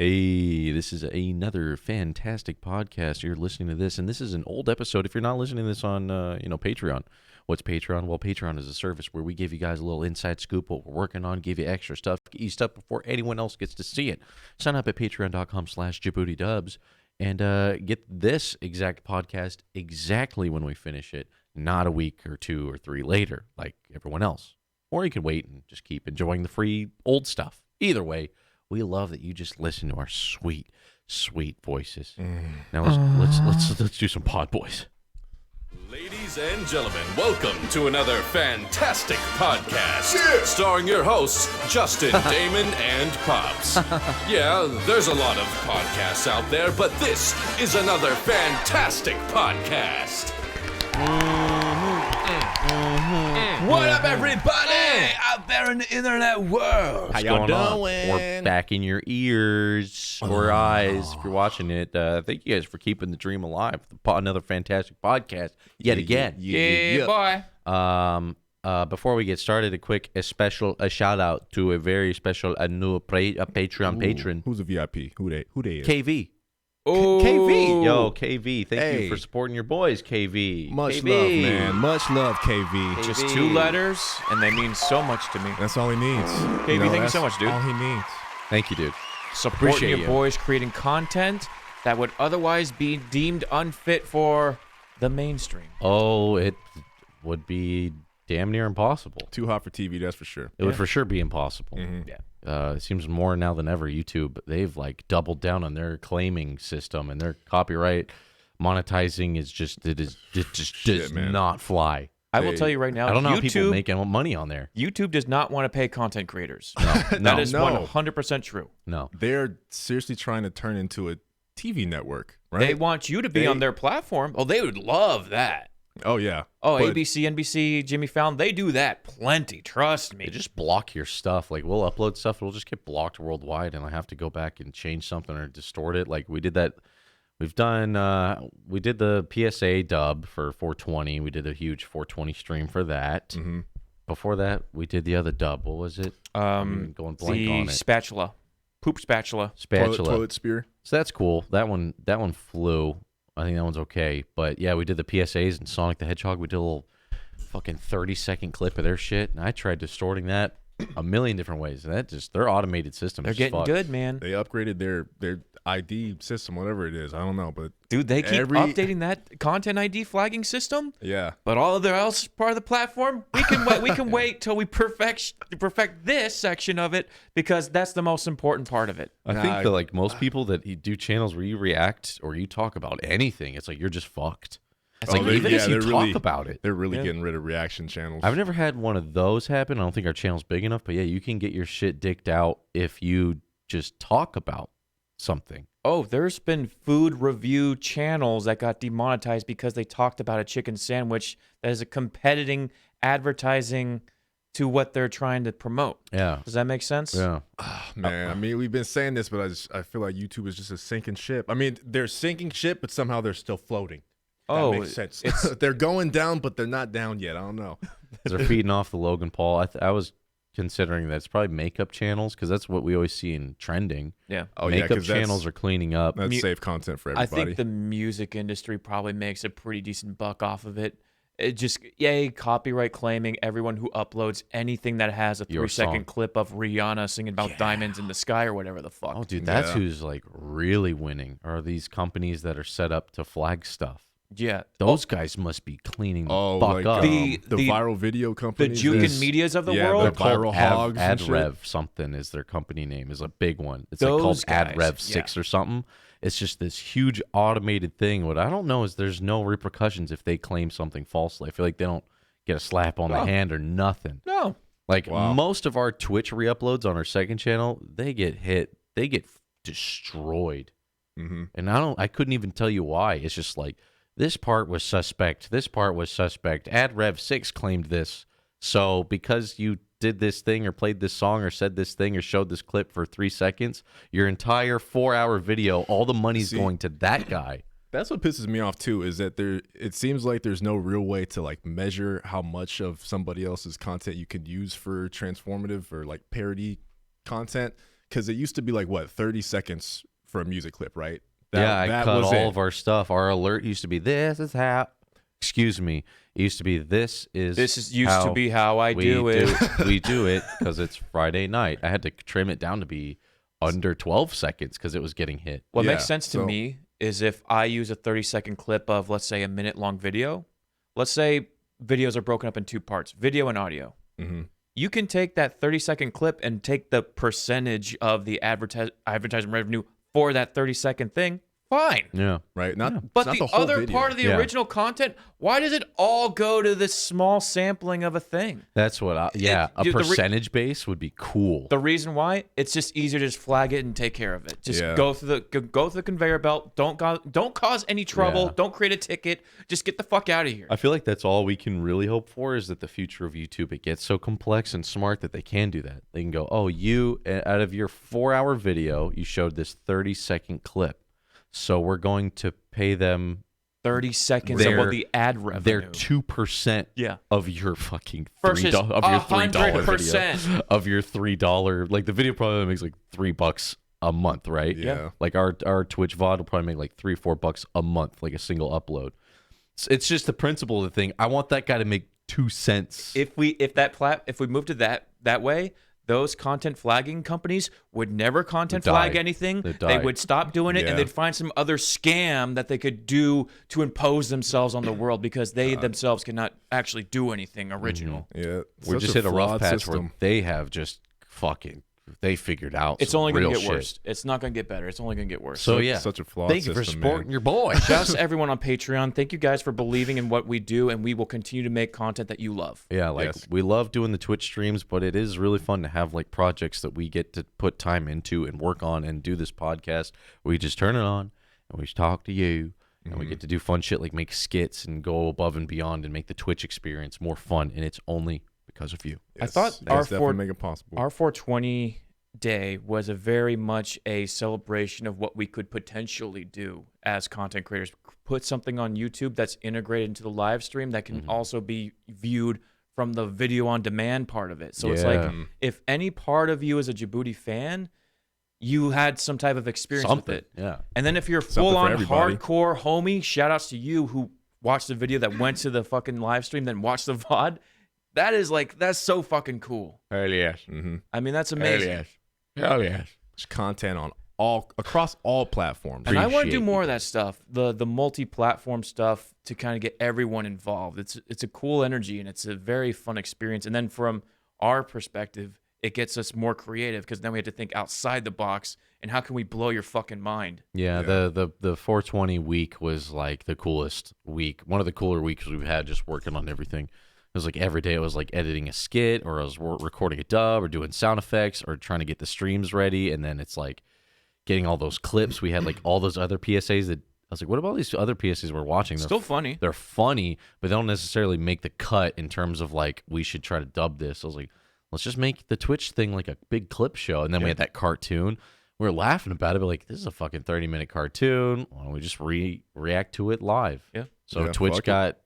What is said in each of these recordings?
Hey, this is another fantastic podcast. You're listening to this, and this is an old episode. If you're not listening to this on, Patreon, what's Patreon? Well, Patreon is a service where we give you guys a little inside scoop, what we're working on, give you extra stuff, get you stuff before anyone else gets to see it. Sign up at patreon.com/JaboodieDubs and get this exact podcast exactly when we finish it, not a week or 2 or 3 later, like everyone else. Or you can wait and just keep enjoying the free old stuff. Either way, we love that you just listen to our sweet, sweet voices. Now let's do some pod boys. Ladies and gentlemen, welcome to another fantastic podcast, starring your hosts, Justin, Damon, and Pops. Yeah, there's a lot of podcasts out there, but this is another fantastic podcast. What up, everybody out there in the internet world? How y'all doing? Or back in your ears or eyes if you're watching it. Thank you guys for keeping the dream alive. Another fantastic podcast yet again. Yeah, boy. Before we get started, a shout out to a very special new Patreon patron. Who's a VIP? Who they is? KV. Oh. KV. Yo, KV. Thank you for supporting your boys, KV. Much KV. love, man. Much love, KV. Just 2 letters, and they mean so much to me. That's all he needs. KV, thank you so much, dude. All he needs. Thank you, dude. Supporting Appreciate your you. boys, creating content that would otherwise be deemed unfit for the mainstream. Oh, it would be damn near impossible. Too hot for TV, that's for sure. It would for sure be impossible. Mm-hmm. Yeah. It seems more now than ever. YouTube, they've like doubled down on their claiming system, and their copyright monetizing is just does man. not fly. I will tell you right now, I don't know how people YouTube, make money on there. YouTube does not want to pay content creators. No, That is no. 100% true. no. They're seriously trying to turn into a TV network, right? They want you to be on their platform. Oh, they would love that. Oh, yeah. Oh, But- ABC, NBC, Jimmy Fallon, they do that plenty. Trust me. They just block your stuff. Like we'll upload stuff, it'll just get blocked worldwide, and I have to go back and change something or distort it. Like we did that. We did the PSA dub for 420. We did a huge 420 stream for that. Mhm. Before that, we did the other dub. What was it? I'm going blank the on it. spatula. Poop spatula. Spatula. Toilet spear. So that's cool. That one flew. I think that one's okay. But yeah, we did the PSAs and Sonic the Hedgehog. We did a little fucking 30-second clip of their shit, and I tried distorting that a million different ways. And their automated system. They're getting good, man. They upgraded their ID system, whatever it is. I don't know, but Dude, they keep every- updating that content ID flagging system. yeah. But all of the else part of the platform, we can wait. We can wait till we perfect this section of it because that's the most important part of it. I think that like most people that do channels where you react or you talk about anything, it's like you're just fucked. It's like even if you talk about it. They're really getting rid of reaction channels. I've never had one of those happen. I don't think our channel's big enough, but yeah, you can get your shit dicked out if you just talk about something. Oh, there's been food review channels that got demonetized because they talked about a chicken sandwich that is a competing advertising to what they're trying to promote. Yeah. Does that make sense? Yeah. Man, I mean, we've been saying this, but I feel like YouTube is just a sinking ship. I mean, they're sinking ship, but somehow they're still floating. That makes sense. They're going down, but they're not down yet. I don't know. They're feeding off the Logan Paul. I was considering that it's probably makeup channels because that's what we always see in trending. Yeah. Oh, makeup 'cause channels are cleaning up. That's safe content for I everybody. think the music industry probably makes a pretty decent buck off of it. It just, copyright claiming everyone who uploads anything that has a Your 3-second song. clip of Rihanna singing about diamonds in the sky or whatever the fuck. Oh, dude, that's Yeah. who's like really winning. Are these companies that are set up to flag stuff? Yeah. Those guys must be cleaning the Oh, fuck like up. The viral video The companies. Jukin Medias of the yeah, world. the viral hogs. and shit. AdRev something is their company name. Is a big one. It's like called Those guys, AdRev 6 or something. It's just this huge automated thing. What I don't know is there's no repercussions if they claim something falsely. I feel like they don't get a slap on the hand or nothing. No. Like Wow. most of our Twitch re-uploads on our second channel, they get hit. They get destroyed. Mm-hmm. And I couldn't even tell you why. It's just like, this part was suspect. This part was suspect. AdRev 6 claimed this. So because you did this thing or played this song or said this thing or showed this clip for 3 seconds, your entire 4-hour video, all the money's going to that guy. That's what pisses me off too, is that it seems like there's no real way to like measure how much of somebody else's content you could use for transformative or like parody content. because it used to be like, what, 30 seconds for a music clip, right? I cut all of our stuff. Our alert used to be, this is how, excuse me, it used to be, this is used to be how I do it. We do it because it's Friday night. I had to trim it down to be under 12 seconds because it was getting hit. What makes sense to me is if I use a 30-second clip of, let's say, a minute-long video. Let's say videos are broken up in 2 parts, video and audio. Mm-hmm. You can take that 30-second clip and take the percentage of the advertising revenue for that 30-second thing. Fine. Yeah. Right. But not the whole other video. part of the original content, why does it all go to this small sampling of a thing? That's what a percentage base would be cool. The reason why, it's just easier to just flag it and take care of it. Just go through the conveyor belt. Don't cause any trouble. Yeah. Don't create a ticket. Just get the fuck out of here. I feel like that's all we can really hope for is that the future of YouTube, it gets so complex and smart that they can do that. They can go, oh, you, out of your 4-hour video, you showed this 30-second clip. So we're going to pay them 30 seconds of what the ad revenue. They're 2% of your fucking $3 video. Of your $3. Like the video probably makes like $3 a month, right? Yeah. Like our Twitch VOD will probably make like $3 or $4 a month, like a single upload. It's just the principle of the thing. I want that guy to make 2 cents. If we move to that way, those content flagging companies would never content flag anything. They would stop doing it, and they'd find some other scam that they could do to impose themselves on the world because they themselves cannot actually do anything original. Yeah, we just hit a rough patch where they have just they figured out. It's only going to get worse. It's not going to get better. It's only going to get worse. So such a flawed thank you for supporting your boy. Shout out to everyone on Patreon. Thank you guys for believing in what we do, and we will continue to make content that you love. Yeah, we love doing the Twitch streams, but it is really fun to have like projects that we get to put time into and work on and do this podcast. We just turn it on and we talk to you. And we get to do fun shit like make skits and go above and beyond and make the Twitch experience more fun, and it's only because of you. Yes, I thought our 420 day was a very much a celebration of what we could potentially do as content creators. Put something on YouTube that's integrated into the live stream that can also be viewed from the video on demand part of it. So it's like if any part of you is a Jaboody fan, you had some type of experience with it. Yeah. And then if you're full on hardcore homie, shout outs to you who watched the video that went to the fucking live stream, then watched the VOD. That's so fucking cool. Hell yes. I mean, that's amazing. Hell yes. There's content on across all platforms. And I want to do more of that stuff, the multi-platform stuff, to kind of get everyone involved. It's a cool energy and it's a very fun experience. And then from our perspective, it gets us more creative because then we have to think outside the box and how can we blow your fucking mind. Yeah. The 420 week was like the coolest week. One of the cooler weeks we've had just working on everything. It was like every day I was like editing a skit or I was recording a dub or doing sound effects or trying to get the streams ready. And then it's like getting all those clips. We had like all those other PSAs that I was like, what about these other PSAs we're watching? They're still funny. They're funny, but they don't necessarily make the cut in terms of like, we should try to dub this. I was like, let's just make the Twitch thing like a big clip show. And then we had that cartoon. We were laughing about it, but like, this is a fucking 30-minute cartoon. Why don't we just react to it live? Yeah. So Twitch got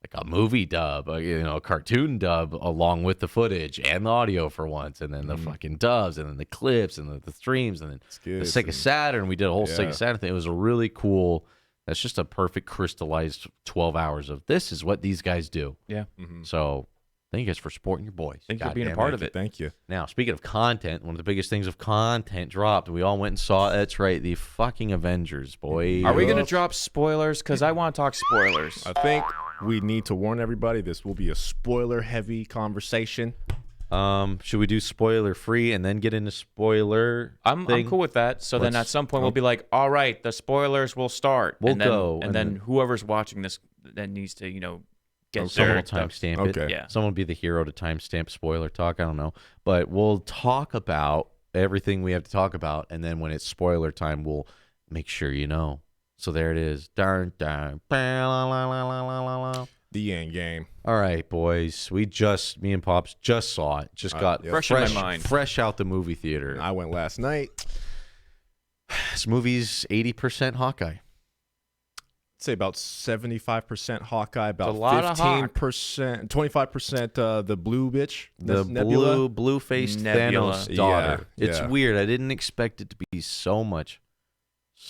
like a movie dub, a cartoon dub along with the footage and the audio for once, and then the fucking dubs, and then the clips, and the streams, and then the Sega Saturn. We did a whole Sega Saturn thing. It was a really cool. That's just a perfect crystallized 12 hours of this is what these guys do. Yeah. So thank you guys for supporting your boys. Thanks for being a part of it. Thank you. Now, speaking of content, one of the biggest things of content dropped, and we all went and saw it. That's right, the fucking Avengers, boy. Are we going to drop spoilers? Because I want to talk spoilers. I think we need to warn everybody this will be a spoiler-heavy conversation. Should we do spoiler-free and then get into spoiler I'm cool with that. So then at some point we'll be like, all right, the spoilers will start. And then whoever's watching this that needs to, get someone will timestamp it. Okay. Yeah. Someone will be the hero to timestamp spoiler talk. I don't know. But we'll talk about everything we have to talk about, and then when it's spoiler time, we'll make sure you know. So there it is. Darn, darn. The Endgame. All right, boys. Me and Pops just saw it. Just got fresh in my mind. Fresh out the movie theater. I went last night. This movie's 80% Hawkeye. say about 75% Hawkeye, about 15%, 25% the blue bitch, the Nebula. blue-faced Thanos daughter. It's weird. I didn't expect it to be so much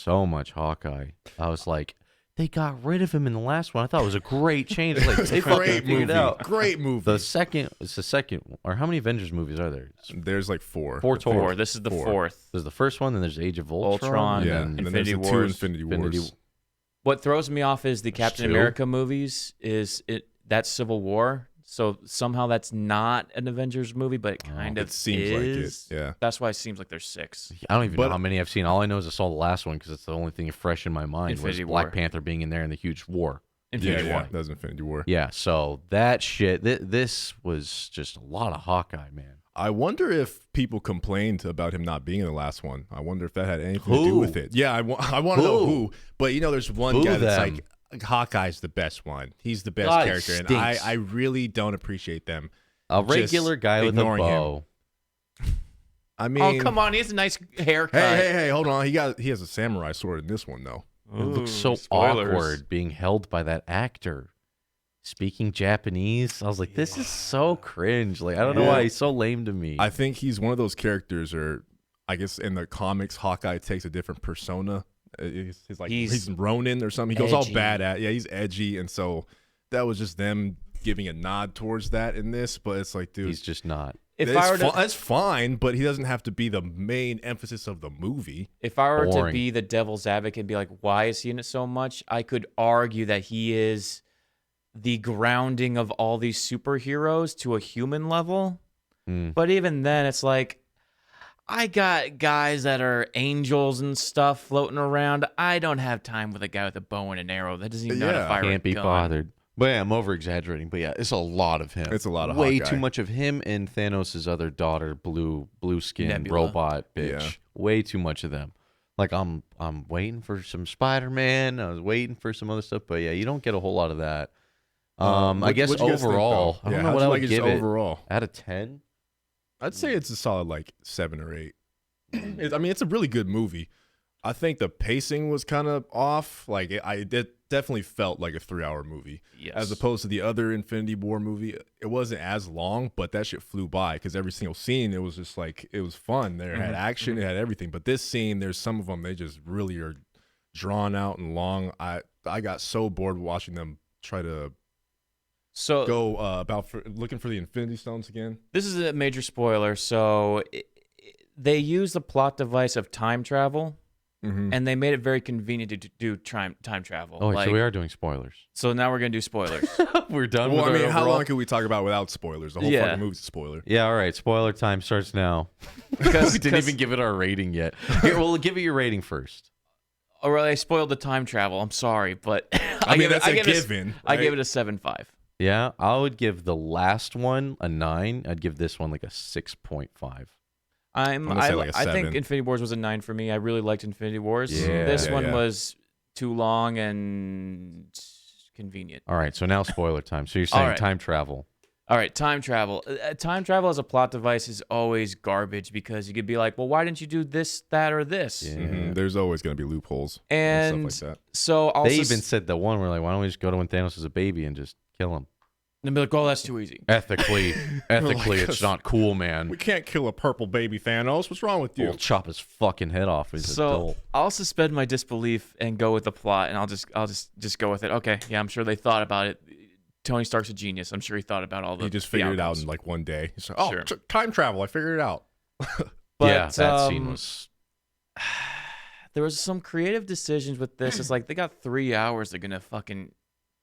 Hawkeye. I was like, they got rid of him in the last one. I thought it was a great change. Like they fucking figured it out. Great movie. It's the second. Or how many Avengers movies are there? There's like four. Four. This is the fourth. There's the first one, then there's Age of Ultron, and then Infinity Wars. Infinity Wars. What throws me off is the Captain America movies. That's Civil War. So somehow that's not an Avengers movie, but it kind of seems like it. Yeah, that's why it seems like there's 6. I don't even know how many I've seen. All I know is I saw the last one because it's the only thing fresh in my mind. Infinity was War. Black Panther being in there in the huge war. Infinity War. That was Infinity War. Yeah, so that shit. This was just a lot of Hawkeye, man. I wonder if people complained about him not being in the last one. I wonder if that had anything to do with it. Yeah, I want to know who. But there's one guy that's like, Hawkeye's the best one. He's the best character, and I really don't appreciate them. A regular guy with a bow. I mean, oh come on, he has a nice haircut. Hey, hold on. He has a samurai sword in this one though. It looks so awkward being held by that actor. Speaking Japanese, I was like, this is so cringe. Like, I don't know why he's so lame to me. I think he's one of those characters, or I guess in the comics, Hawkeye takes a different persona. He's Ronin or something. He goes all bad at. Yeah, he's edgy, and so that was just them giving a nod towards that in this. But it's like, dude, he's just not. That's fine, but he doesn't have to be the main emphasis of the movie. If I were to be the devil's advocate and be like, why is he in it so much? I could argue that he is the grounding of all these superheroes to a human level. But even then, it's like, I got guys that are angels and stuff floating around. I don't have time with a guy with a bow and an arrow that doesn't even know how to fire a gun. Can't be bothered. But yeah, I'm over exaggerating. But yeah, it's a lot of him. It's a lot of way Hawkeye. Too much of him and Thanos' other daughter, blue skin Nebula. robot bitch. Yeah. Way too much of them. Like I'm waiting for some Spider-Man. I was waiting for some other stuff. But yeah, you don't get a whole lot of that. I guess overall, I don't know what I would give it. Overall, out of 10, I'd say it's a solid like 7 or 8. I mean, it's a really good movie. I think the pacing was kind of off. Like it definitely felt like a 3-hour movie, as opposed to the other Infinity War movie. It wasn't as long, but that shit flew by because every single scene, it was just like, it was fun. There had action, it had everything. But this scene, there's some of them, they just really are drawn out and long. I got so bored watching them try to go looking for the Infinity Stones again. This is a major spoiler. So they use the plot device of time travel, and they made it very convenient to do time travel. Oh, so we are doing spoilers. So now we're going to do spoilers. We're done with it. I mean, how long can we talk about without spoilers? The whole fucking movie's a spoiler. Yeah, all right. Spoiler time starts now. Because we didn't even give it our rating yet. Here, we'll give it your rating first. All right, I spoiled the time travel. I'm sorry, but I mean, that's a given. I gave it a 7.5. Yeah, I would give the last one a 9. I'd give this one like a 6.5. I think Infinity Wars was a 9 for me. I really liked Infinity Wars. This one was too long and convenient. All right, so now spoiler time. So you're saying time travel. All right, time travel. Time travel as a plot device is always garbage because you could be like, well, why didn't you do this, that, or this? Yeah. There's always going to be loopholes and stuff like that. So also, they even said the one where like, why don't we just go to when Thanos is a baby and just kill him? And be like, oh, that's too easy. Ethically, it's not cool, man. We can't kill a purple baby Thanos. What's wrong with you? We'll chop his fucking head off. So I'll suspend my disbelief and go with the plot, and I'll just go with it. Okay, yeah, I'm sure they thought about it. Tony Stark's a genius. I'm sure he thought about all the. He just figured it out in like one day. He's like, oh, time travel. I figured it out. But, that scene was. There was some creative decisions with this. It's like they got 3 hours. They're gonna fucking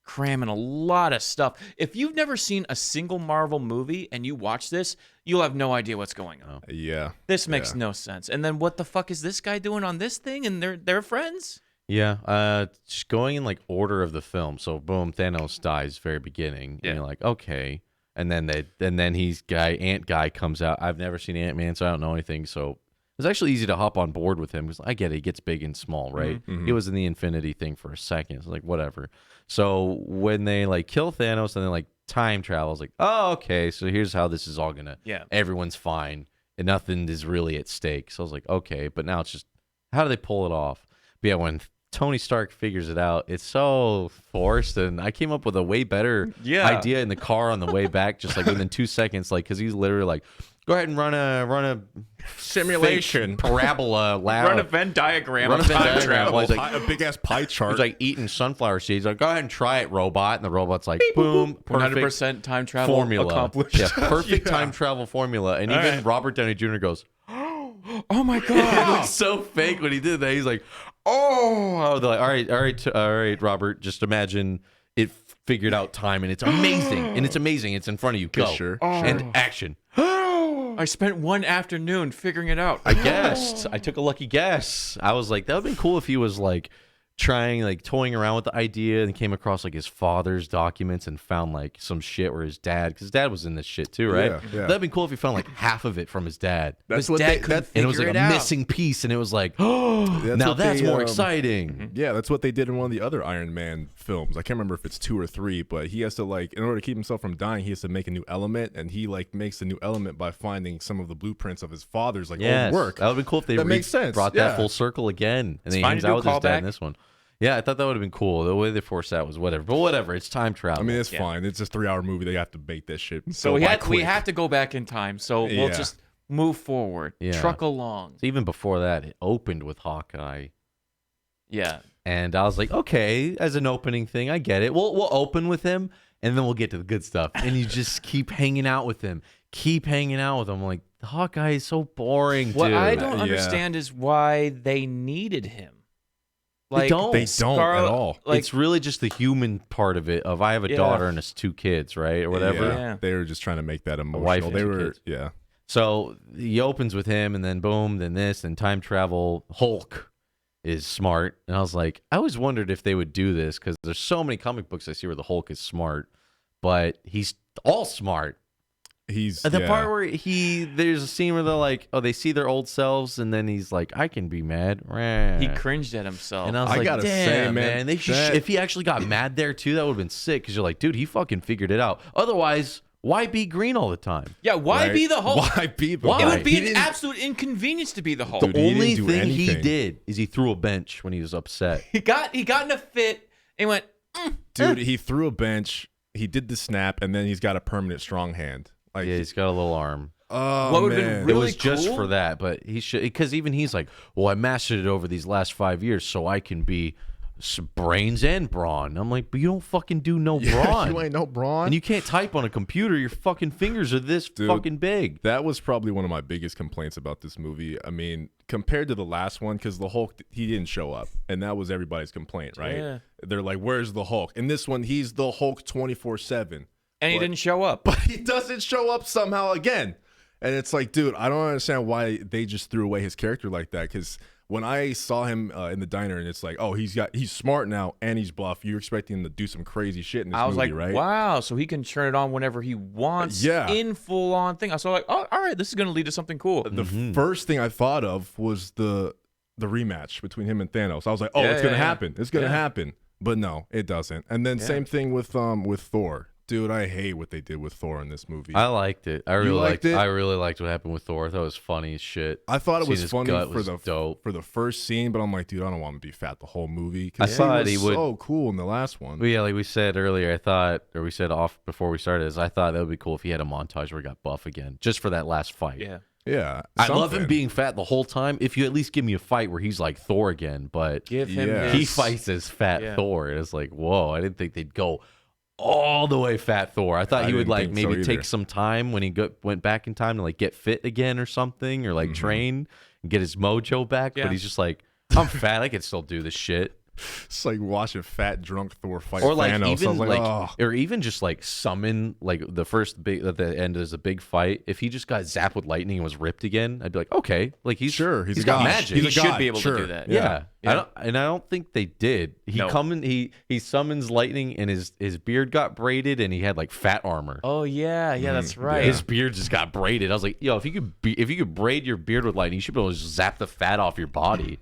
cram in a lot of stuff. If you've never seen a single Marvel movie and you watch this, you'll have no idea what's going on. Yeah. This makes no sense. And then what the fuck is this guy doing on this thing? And they're friends? Yeah. Just going in like order of the film. So boom, Thanos dies very beginning. Yeah. And you're like, okay. And then Ant Guy comes out. I've never seen Ant-Man, so I don't know anything. So it was actually easy to hop on board with him because I get it. He gets big and small, right? He was in the Infinity thing for a second. It's like, whatever. So when they like kill Thanos and then like time travel, I was like, oh, okay. So here's how this is all going to, everyone's fine and nothing is really at stake. So I was like, okay. But now it's just, how do they pull it off? But yeah, when Tony Stark figures it out, it's so forced, and I came up with a way better idea in the car on the way back, just like within 2 seconds, like because he's literally like, go ahead and run a simulation parabola, run a Venn diagram, run a Venn diagram. travel, He's like, a big ass pie chart. He's like eating sunflower seeds. Like, go ahead and try it, robot. And the robot's like, boom, perfect 100% time travel formula accomplished. Yeah, perfect time travel formula. And even Robert Downey Jr. goes, oh my god, it looks so fake when he did that. He's like, oh, they're like, all right, Robert. Just imagine it figured out time, and it's amazing, It's in front of you. Go and action. I spent one afternoon figuring it out. I guessed. I took a lucky guess. I was like, that would have been cool if he was like trying, like toying around with the idea and came across like his father's documents and found like some shit where his dad, because his dad was in this shit too, right? Yeah. That'd been cool if he found like half of it from his dad. That's his what dad they, couldn't And it was figure like it a out. missing piece, and it was like, oh, now that's more exciting. Yeah, that's what they did in one of the other Iron Man films. I can't remember if it's 2 or 3, but he has to like, in order to keep himself from dying, he has to make a new element, and he like makes a new element by finding some of the blueprints of his father's like old work. That would have been cool if they That makes sense. brought that full circle again, and then he hangs out with his dad in this one. Yeah, I thought that would have been cool. The way they forced that was whatever. But whatever, it's time travel. I mean, it's fine. It's a 3-hour movie. They have to bake that shit. So we have to go back in time. So we'll just move forward, truck along. So even before that, it opened with Hawkeye. Yeah. And I was like, okay, as an opening thing, I get it. We'll open with him, and then we'll get to the good stuff. And you just keep hanging out with him. Like, Hawkeye is so boring, dude. What I don't understand is why they needed him. Like, they don't at all. Like, it's really just the human part of it. Of I have a daughter and it's 2 kids, right, or whatever. Yeah. They were just trying to make that emotional. A wife and they 2 were, kids. So he opens with him, and then boom, then this, and time travel. Hulk is smart, and I was like, I always wondered if they would do this because there's so many comic books I see where the Hulk is smart, but he's all smart. He's the part where there's a scene where they're like, oh, they see their old selves, and then he's like, I can be mad. He cringed at himself. And I was like, damn, man. If he actually got mad there too, that would have been sick. Because you're like, dude, he fucking figured it out. Otherwise, why be green all the time? Yeah, why be the Hulk? Why be the Hulk? It would be an absolute inconvenience to be the Hulk. The only thing he did is he threw a bench when he was upset. He got in a fit and went, dude, he threw a bench. He did the snap, and then he's got a permanent strong hand. Like, yeah, he's got a little arm. Oh, what would man. have been really it was just for that, but he should, because even he's like, well, I mastered it over these last 5 years, so I can be brains and brawn. I'm like, but you don't fucking do no brawn. You ain't no brawn. And you can't type on a computer. Your fucking fingers are this fucking big. That was probably one of my biggest complaints about this movie. I mean, compared to the last one, because the Hulk, he didn't show up, and that was everybody's complaint, right? Yeah. They're like, where's the Hulk? In this one, he's the Hulk 24/7. And he didn't show up. But he doesn't show up somehow again. And it's like, dude, I don't understand why they just threw away his character like that. Because when I saw him in the diner, and it's like, oh, he's smart now and he's bluff. You're expecting him to do some crazy shit in this movie, like, right? Wow, so he can turn it on whenever he wants. In full on thing. I was like, oh, all right, this is gonna lead to something cool. The first thing I thought of was the rematch between him and Thanos. I was like, oh, it's gonna happen. It's gonna happen. But no, it doesn't. And then same thing with Thor. Dude, I hate what they did with Thor in this movie. I liked it. I really liked it. I really liked what happened with Thor. I thought it was funny as shit. I thought it was funny for the first scene, but I'm like, dude, I don't want him to be fat the whole movie. I thought he would so cool in the last one. Well, yeah, like we said earlier, we said off before we started, I thought that would be cool if he had a montage where he got buff again, just for that last fight. Yeah. I love him being fat the whole time. If you at least give me a fight where he's like Thor again, but give him he fights as fat Thor. It's like, whoa, I didn't think they'd go all the way fat Thor. I thought he would like maybe take some time when he went back in time to like get fit again or something, or like train and get his mojo back. But he's just like, I'm fat. I can still do this shit. It's like watching fat drunk Thor fight or like Thanos. Even like, oh. or even just like summon like the first big at the end is a big fight. If he just got zapped with lightning and was ripped again, I'd be like, okay, like he's got magic. He should be able to do that. Yeah. I don't think they did. He summons lightning and his beard got braided and he had like fat armor. Oh yeah, that's right. His beard just got braided. I was like, yo, if you could braid your beard with lightning, you should be able to just zap the fat off your body.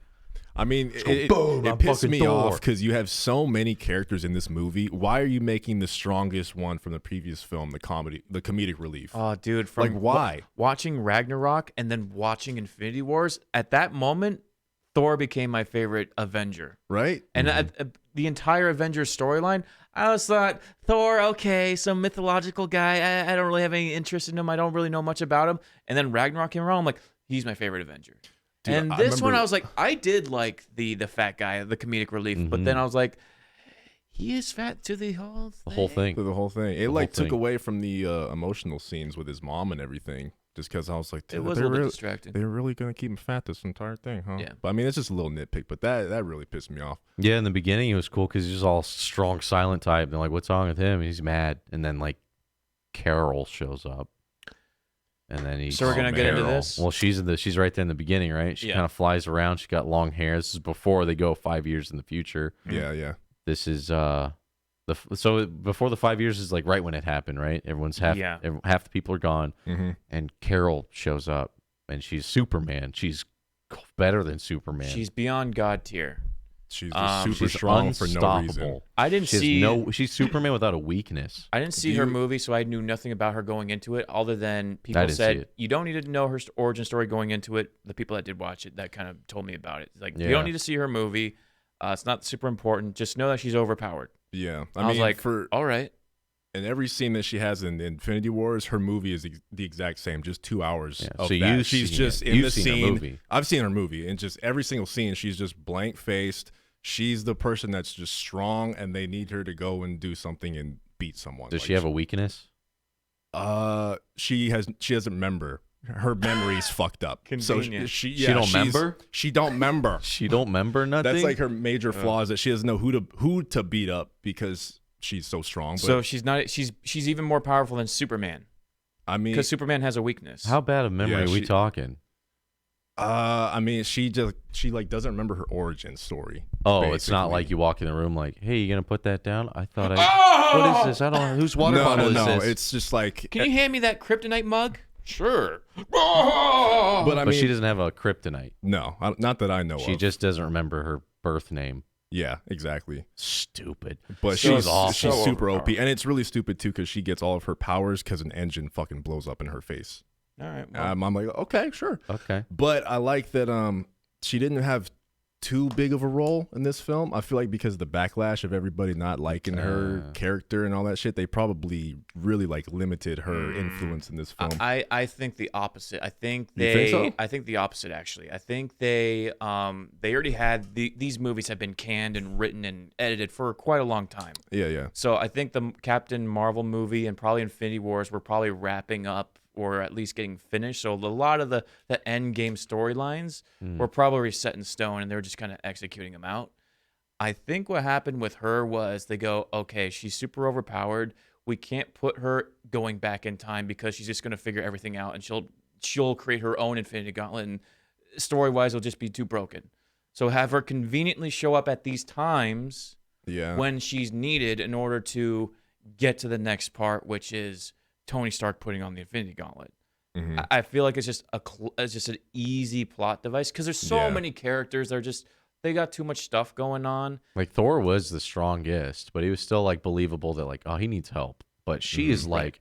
I mean, it pissed me off because you have so many characters in this movie. Why are you making the strongest one from the previous film the comedic relief? Oh, dude, why? Watching Ragnarok and then watching Infinity Wars, at that moment, Thor became my favorite Avenger. Right? And the entire Avengers storyline, I always thought, Thor, okay, some mythological guy. I don't really have any interest in him. I don't really know much about him. And then Ragnarok came around. I'm like, he's my favorite Avenger. Dude, and this one, I was like, I did like the fat guy, the comedic relief. But then I was like, he is fat to the whole thing. The whole thing. To the whole thing. It took away from the emotional scenes with his mom and everything. Just because I was like, it was a little bit distracting. They're really going to keep him fat this entire thing, huh? Yeah. But I mean, it's just a little nitpick, but that really pissed me off. Yeah, in the beginning, it was cool because he's all strong, silent type. They're like, what's wrong with him? He's mad. And then, like, Carol shows up. And then So we're going to get into this? Well, she's right there in the beginning, right? She kind of flies around. She got long hair. This is before they go 5 years in the future. Yeah. This is... So before the 5 years is like right when it happened, right? Everyone's half the people are gone, and Carol shows up, and she's Superman. She's better than Superman. She's beyond God tier. She's super strong for no reason. I didn't see she's Superman without a weakness. I didn't see her movie, so I knew nothing about her going into it, other than people said you don't need to know her origin story going into it. The people that did watch it that kind of told me about it. Like you don't need to see her movie. It's not super important. Just know that she's overpowered. Yeah, I was like, all right. And every scene that she has in Infinity Wars, her movie is the exact same, just 2 hours. Yeah. So she's just in the scene. I've seen her movie, and just every single scene, she's just blank faced. She's the person that's just strong, and they need her to go and do something and beat someone. Does she have a weakness? She doesn't remember. Her memory's fucked up. Convenient. So she don't remember. She don't remember. She don't remember nothing. That's like her major flaw is that she doesn't know who to beat up because she's so strong. But, so she's not. She's even more powerful than Superman. I mean, because Superman has a weakness. How bad of memory are we talking? I mean, she like doesn't remember her origin story. Oh, basically. It's not like you walk in the room like, hey, you gonna put that down? I thought what is this? I don't know. Whose water bottle is this? No, it's just like. Can you hand me that kryptonite mug? Sure. But she doesn't have a kryptonite. No, not that I know of. She just doesn't remember her birth name. Yeah, exactly. Stupid. But she's super OP. And it's really stupid, too, because she gets all of her powers because an engine fucking blows up in her face. All right. Well. I'm like, okay, sure. Okay. But I like that she didn't have too big of a role in this film. I feel like because of the backlash of everybody not liking her character and all that shit, they probably really like limited her influence in this film. I think the opposite. I think the opposite actually. I think they already had these movies have been canned and written and edited for quite a long time. Yeah. So I think the Captain Marvel movie and probably Infinity Wars were probably wrapping up or at least getting finished. So a lot of the Endgame storylines were probably set in stone, and they were just kind of executing them out. I think what happened with her was they go, okay, she's super overpowered. We can't put her going back in time because she's just going to figure everything out, and she'll create her own Infinity Gauntlet, and story-wise, it'll just be too broken. So have her conveniently show up at these times when she's needed in order to get to the next part, which is Tony Stark putting on the Infinity Gauntlet. Mm-hmm. I feel like it's just an easy plot device because there's so many characters. They got too much stuff going on. Like Thor was the strongest, but he was still like believable that like, oh, he needs help. But she is like,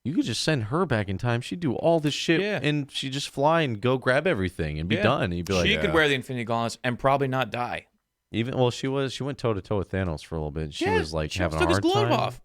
you could just send her back in time. She'd do all this shit and she'd just fly and go grab everything and be done. And you'd be like, she could wear the Infinity Gauntlets and probably not die. She went toe to toe with Thanos for a little bit. She was like having a hard time. Took his glove off.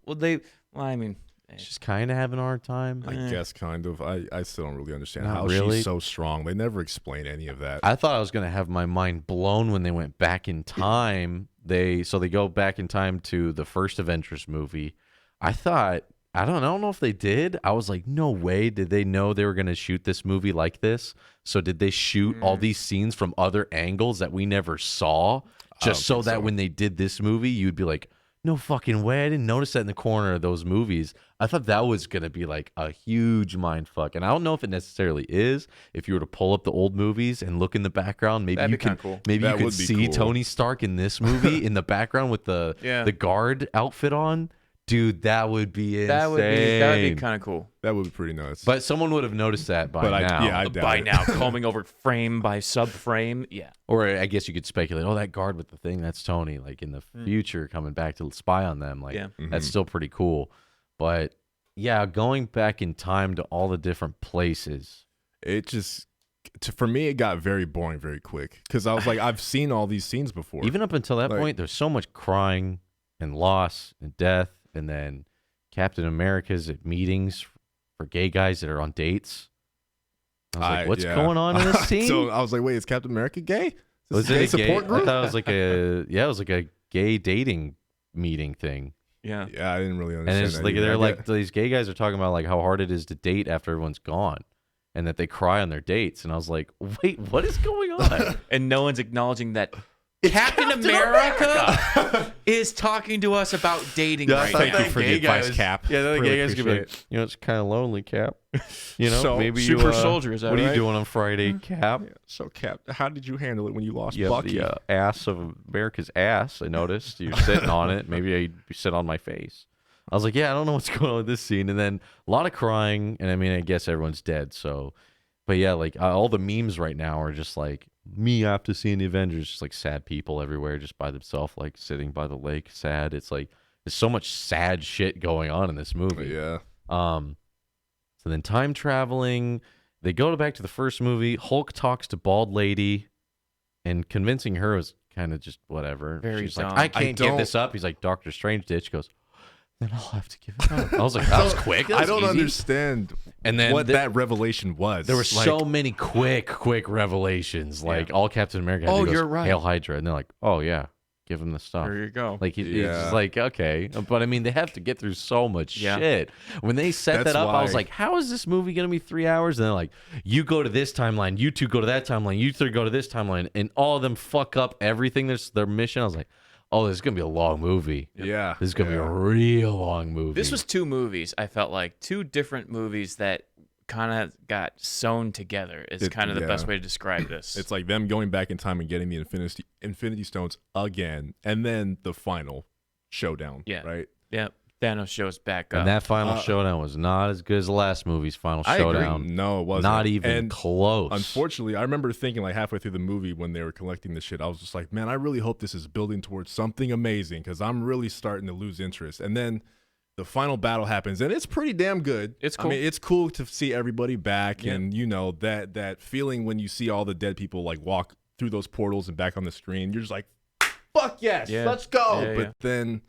She's kind of having a hard time. I guess kind of. I still don't really understand how she's so strong. They never explain any of that. I thought I was going to have my mind blown when they went back in time. They go back in time to the first Avengers movie. I don't know if they did. I was like, no way. Did they know they were going to shoot this movie like this? So did they shoot all these scenes from other angles that we never saw? Just so that when they did this movie, you'd be like, no fucking way. I didn't notice that in the corner of those movies. I thought that was going to be like a huge mind fuck. And I don't know if it necessarily is. If you were to pull up the old movies and look in the background, maybe you could see Tony Stark in this movie in the background with the guard outfit on. Dude, that would be insane. That would be kind of cool. That would be pretty nuts. But someone would have noticed that by now. I doubt it. Combing over frame by subframe. Yeah. Or I guess you could speculate, that guard with the thing, that's Tony. Like in the future, coming back to spy on them. Like that's still pretty cool. But yeah, going back in time to all the different places. It just, for me, it got very boring very quick because I was like, I've seen all these scenes before. Even up until that point, there's so much crying and loss and death, and then Captain America's at meetings for gay guys that are on dates. I was like, what's going on in this scene? So I was like, wait, is Captain America gay? Was it a support group? I thought it was it was like a gay dating meeting thing. Yeah, I didn't really understand. And it's like they're like these gay guys are talking about like how hard it is to date after everyone's gone, and that they cry on their dates. And I was like, wait, what is going on? And no one's acknowledging that Captain America is talking to us about dating right now. Thank you for the advice, Cap. Yeah, the gay guys could be like, it's kind of lonely, Cap. So, maybe super soldier. Is that what right? are you doing on Friday, Cap? Yeah. So, Cap, how did you handle it when you lost Yeah, Bucky? the ass of America's ass. I noticed you sitting on it. Maybe I'd sit on my face. I was like, yeah, I don't know what's going on with this scene. And then a lot of crying, and I mean, I guess everyone's dead. So, but yeah, like all the memes right now are just like me after seeing the Avengers, just like sad people everywhere, just by themselves, like sitting by the lake, sad. It's like there's so much sad shit going on in this movie. Yeah. So then time traveling, they go back to the first movie. Hulk talks to Bald Lady, and convincing her was kind of just whatever. She's dumb. like, I can't give this up. He's like, Doctor Strange did. She goes, then I'll have to give it up. I was like, that was quick. That was I don't easy. understand and then what that revelation was. There were so many quick revelations. Like all Captain America had to go, you're right. Hail Hydra. And they're like, oh, yeah, give him the stuff. There you go. Like he's just like, okay. But I mean, they have to get through so much shit. When they set That's that up, why. I was like, how is this movie going to be 3 hours? And they're like, you go to this timeline, you two go to that timeline, you three go to this timeline, and all of them fuck up everything. That's their mission. I was like, oh, this is going to be a long movie. Yeah. This is going to be a real long movie. This was two movies, I felt like. Two different movies that kind of got sewn together is kind of the best way to describe this. It's like them going back in time and getting the Infinity Stones again, and then the final showdown. Yeah. Right? Yeah. Thanos shows back up. And that final showdown was not as good as the last movie's final I showdown. agree. No, it wasn't. Not even close. Unfortunately, I remember thinking like halfway through the movie when they were collecting the shit, I was just like, man, I really hope this is building towards something amazing because I'm really starting to lose interest. And then the final battle happens, and it's pretty damn good. It's cool. I mean, it's cool to see everybody back, and you know that feeling when you see all the dead people like walk through those portals and back on the screen. You're just like, fuck yes, let's go. But then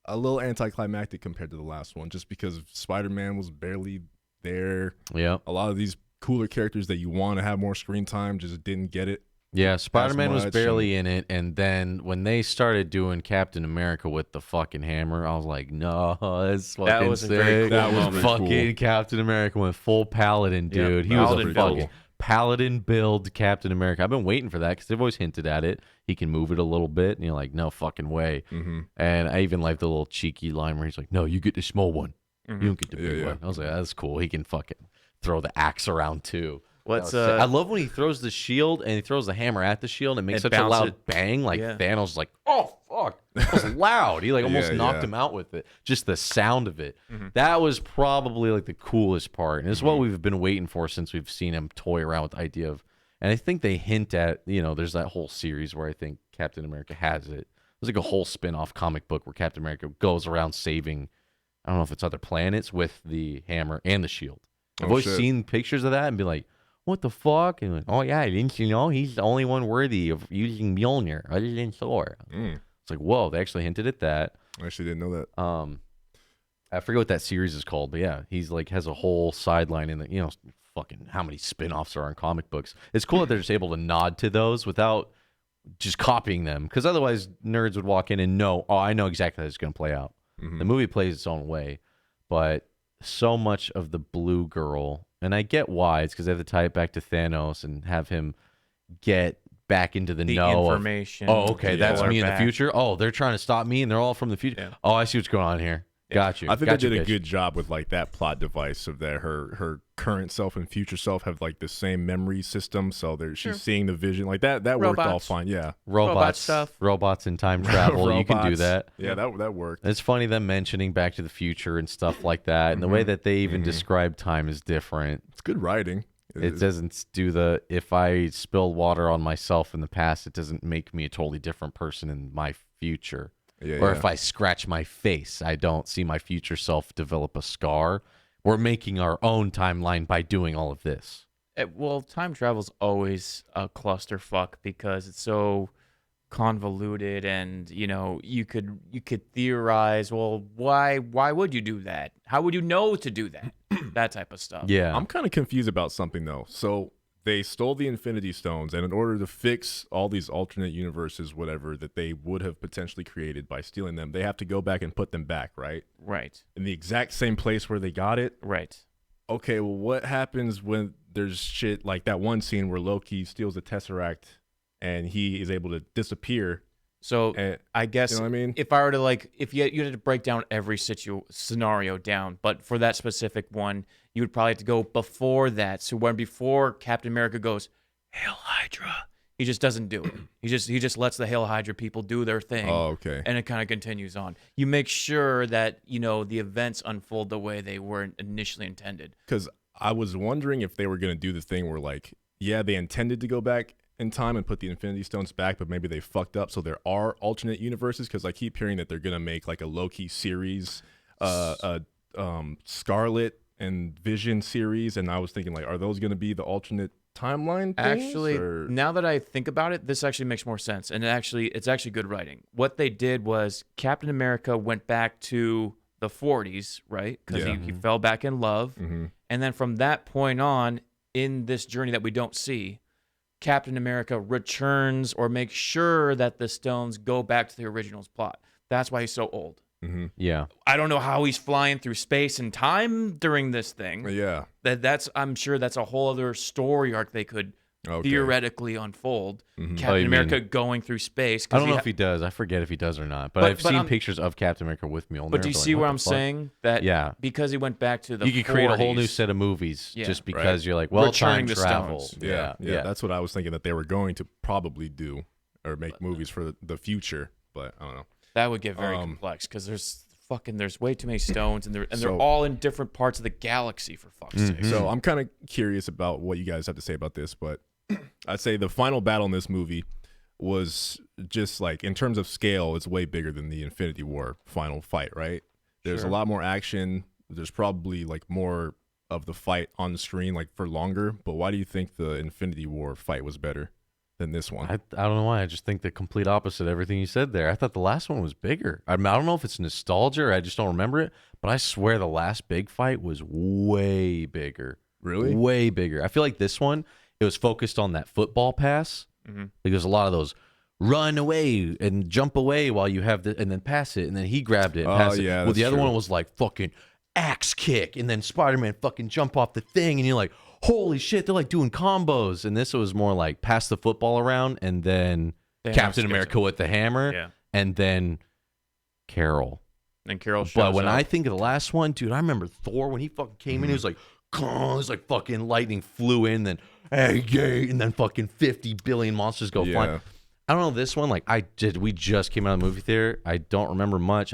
a little anticlimactic compared to the last one, just because Spider-Man was barely there. Yeah, a lot of these cooler characters that you want to have more screen time just didn't get it. Yeah, Spider-Man was barely in it, and then when they started doing Captain America with the fucking hammer, I was like, no, that's fucking that was sick. A very cool that was moment. Fucking cool. Captain America went full Paladin, dude. He was a fucking Paladin build Captain America. I've been waiting for that because they've always hinted at it. He can move it a little bit, and you're like, no fucking way. Mm-hmm. And I even like the little cheeky line where he's like, no, you get the small one. You don't get the big one. I was like, that's cool. He can fucking throw the axe around too. I love when he throws the shield and he throws the hammer at the shield and it makes such a loud bang. Like Thanos is like, oh fuck, that was loud. He like almost knocked him out with it. Just the sound of it. That was probably like the coolest part, and it's what we've been waiting for since we've seen him toy around with the idea of. And I think they hint at, there's that whole series where I think Captain America has it. There's like a whole spin-off comic book where Captain America goes around saving, I don't know if it's other planets with the hammer and the shield. I've always seen pictures of that and be like, what the fuck? And like, oh yeah, didn't you know he's the only one worthy of using Mjolnir other than Thor? It's like, whoa, they actually hinted at that. I actually didn't know that. I forget what that series is called, but yeah, he's like has a whole sideline in the fucking how many spin-offs are in comic books. It's cool that they're just able to nod to those without just copying them, because otherwise nerds would walk in and know, oh, I know exactly how it's going to play out. The movie plays its own way, but so much of the blue girl, and I get why, it's because they have to tie it back to Thanos and have him get back into the know information. That's me in the future. Oh, they're trying to stop me, and they're all from the future. Yeah. Oh, I see what's going on here. Got you. I think they did a good job with like that plot device of that her current self and future self have like the same memory system, so she's seeing the vision like that. That worked all fine. Yeah, robot stuff, robots in time travel. You can do that. Yeah, that worked. It's funny them mentioning Back to the Future and stuff like that, and the way that they even describe time is different. It's good writing. It doesn't do the if I spill water on myself in the past, it doesn't make me a totally different person in my future. If I scratch my face, I don't see my future self develop a scar. We're making our own timeline by doing all of this. Well, time travel's always a clusterfuck because it's so convoluted, and you could theorize. Well, why would you do that? How would you know to do that? That type of stuff. Yeah. I'm kind of confused about something though. So they stole the Infinity Stones, and in order to fix all these alternate universes, whatever that they would have potentially created by stealing them, they have to go back and put them back, right? Right. In the exact same place where they got it. Right. Okay, well, what happens when there's shit like that one scene where Loki steals the Tesseract and he is able to disappear? So I guess you know what I mean? If I were to if you had to break down every scenario down, but for that specific one, you would probably have to go before that. So before Captain America goes, "Hail Hydra," he just doesn't do it. He just lets the Hail Hydra people do their thing. Oh, okay. And it kind of continues on. You make sure that the events unfold the way they were initially intended. Because I was wondering if they were going to do the thing where they intended to go back in time and put the Infinity Stones back, but maybe they fucked up. So there are alternate universes, because I keep hearing that they're going to make like a Loki series, Scarlet and Vision series, and I was thinking are those going to be the alternate timeline things? Actually, now that I think about it, this actually makes more sense, and it's actually good writing. What they did was Captain America went back to the 40s, right? Because he fell back in love, and then from that point on, in this journey that we don't see, Captain America returns or makes sure that the stones go back to the original's plot. That's why he's so old. Mm-hmm. Yeah. I don't know how he's flying through space and time during this thing. Yeah. I'm sure that's a whole other story arc they could theoretically unfold. Mm-hmm. Captain America going through space. I don't know if he does. I forget if he does or not. But I've seen pictures of Captain America with Mjolnir. But do you see where I'm saying? That because he went back to the you could 40s, create a whole new set of movies just because you're like, well, returning time the travel. stones. Yeah. That's what I was thinking that they were going to probably do, or make movies for the future. But I don't know. That would get very complex because there's way too many stones, and they're all in different parts of the galaxy, for fuck's sake. So I'm kind of curious about what you guys have to say about this, but I'd say the final battle in this movie was just in terms of scale, it's way bigger than the Infinity War final fight, right? There's a lot more action. There's probably more of the fight on the screen for longer, but why do you think the Infinity War fight was better than this one? I don't know why. I just think the complete opposite of everything you said there. I thought the last one was bigger. I don't know if it's nostalgia or I just don't remember it, but I swear the last big fight was way bigger. Really? Way bigger. I feel like this one, it was focused on that football pass. Mm-hmm. There's a lot of those run away and jump away while you have and then pass it, and then he grabbed it and passed it. Well, the other one was fucking axe kick, and then Spider-Man fucking jump off the thing, and you're like, holy shit, they're doing combos. And this was more pass the football around, and then Captain America with the hammer, and then Carol. And Carol shows But when up. I think of the last one, dude, I remember Thor when he fucking came in, he was like, it was fucking lightning flew in, then and then fucking 50 billion monsters go flying. I don't know this one. We just came out of the movie theater. I don't remember much.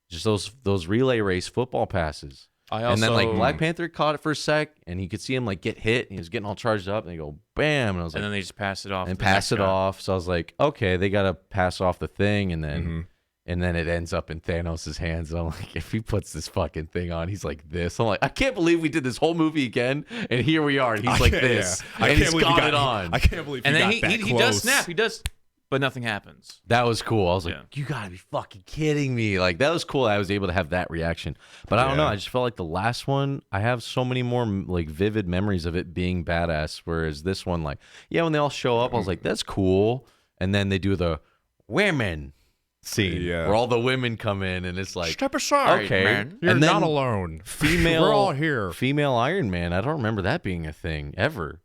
Just those relay race football passes. And then Black Panther caught it for a sec, and you could see him get hit, and he was getting all charged up, and they go bam, and I was and then they just pass it off. And pass it off. So I was like, okay, they gotta pass off the thing, and then and then it ends up in Thanos' hands. And I'm like, if he puts this fucking thing on, he's like this. I'm like, I can't believe we did this whole movie again, and here we are, and he's like this, and he's got it on. I can't believe. And then he does snap. He does. But nothing happens. That was cool. I was like, you gotta be fucking kidding me. That was cool. I was able to have that reaction. But I don't know. I just felt like the last one, I have so many more vivid memories of it being badass. Whereas this one, when they all show up, I was like, that's cool. And then they do the women scene where all the women come in, and it's like, step aside, okay, man. You're not alone. Female, we're all here. Female Iron Man. I don't remember that being a thing ever.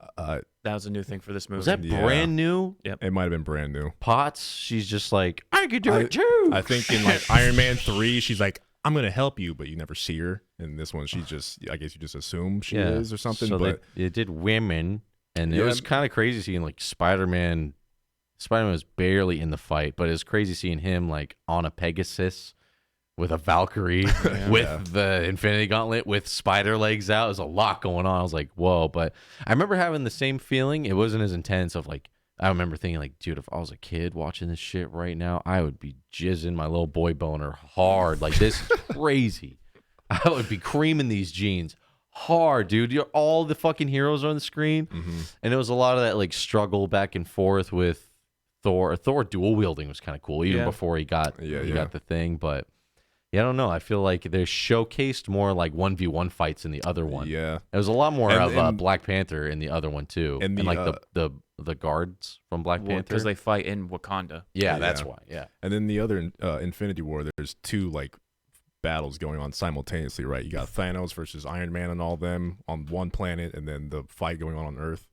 That was a new thing for this movie. Was that brand new? Yep. It might have been brand new. Potts, she's just I could do it too. I think in Iron Man 3, she's like, I'm going to help you, but you never see her. And this one, she's just, I guess you just assume she is or something. So but it did women, and it was kind of crazy seeing Spider-Man. Spider-Man was barely in the fight, but it was crazy seeing him on a Pegasus with a Valkyrie, with the Infinity Gauntlet, with spider legs out. There's a lot going on. I was like, whoa. But I remember having the same feeling. It wasn't as intense of I remember thinking dude, if I was a kid watching this shit right now, I would be jizzing my little boy boner hard. This is crazy. I would be creaming these jeans hard, dude. All the fucking heroes are on the screen, and it was a lot of that like struggle back and forth with Thor. Thor dual wielding was kind of cool, even before he got got the thing. But yeah, I don't know. I feel like they showcased more like 1v1 fights in the other one. Yeah, there was a lot more of Black Panther in the other one too, and like the guards from Black Panther because they fight in Wakanda. Yeah, that's why. Yeah, and then the other Infinity War, there's 2 like battles going on simultaneously, right? You got Thanos versus Iron Man and all them on one planet, and then the fight going on Earth.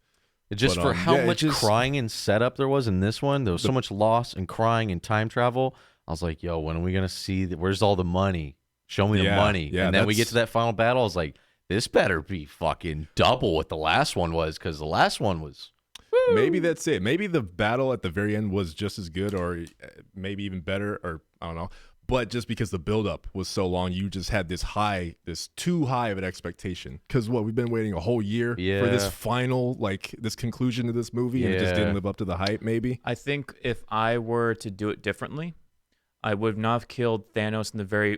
For how much crying and setup there was in this one, there was so much loss and crying and time travel. I was like, yo, when are we going to see where's all the money? Show me the money. Yeah, and then we get to that final battle. I was like, this better be fucking double what the last one was, because the last one was... Woo. Maybe that's it. Maybe the battle at the very end was just as good, or maybe even better, or I don't know. But just because the buildup was so long, you just had this too high of an expectation. Because we've been waiting a whole year for this final, like this conclusion to this movie, and it just didn't live up to the hype. Maybe. I think if I were to do it differently, I would not have killed Thanos in the very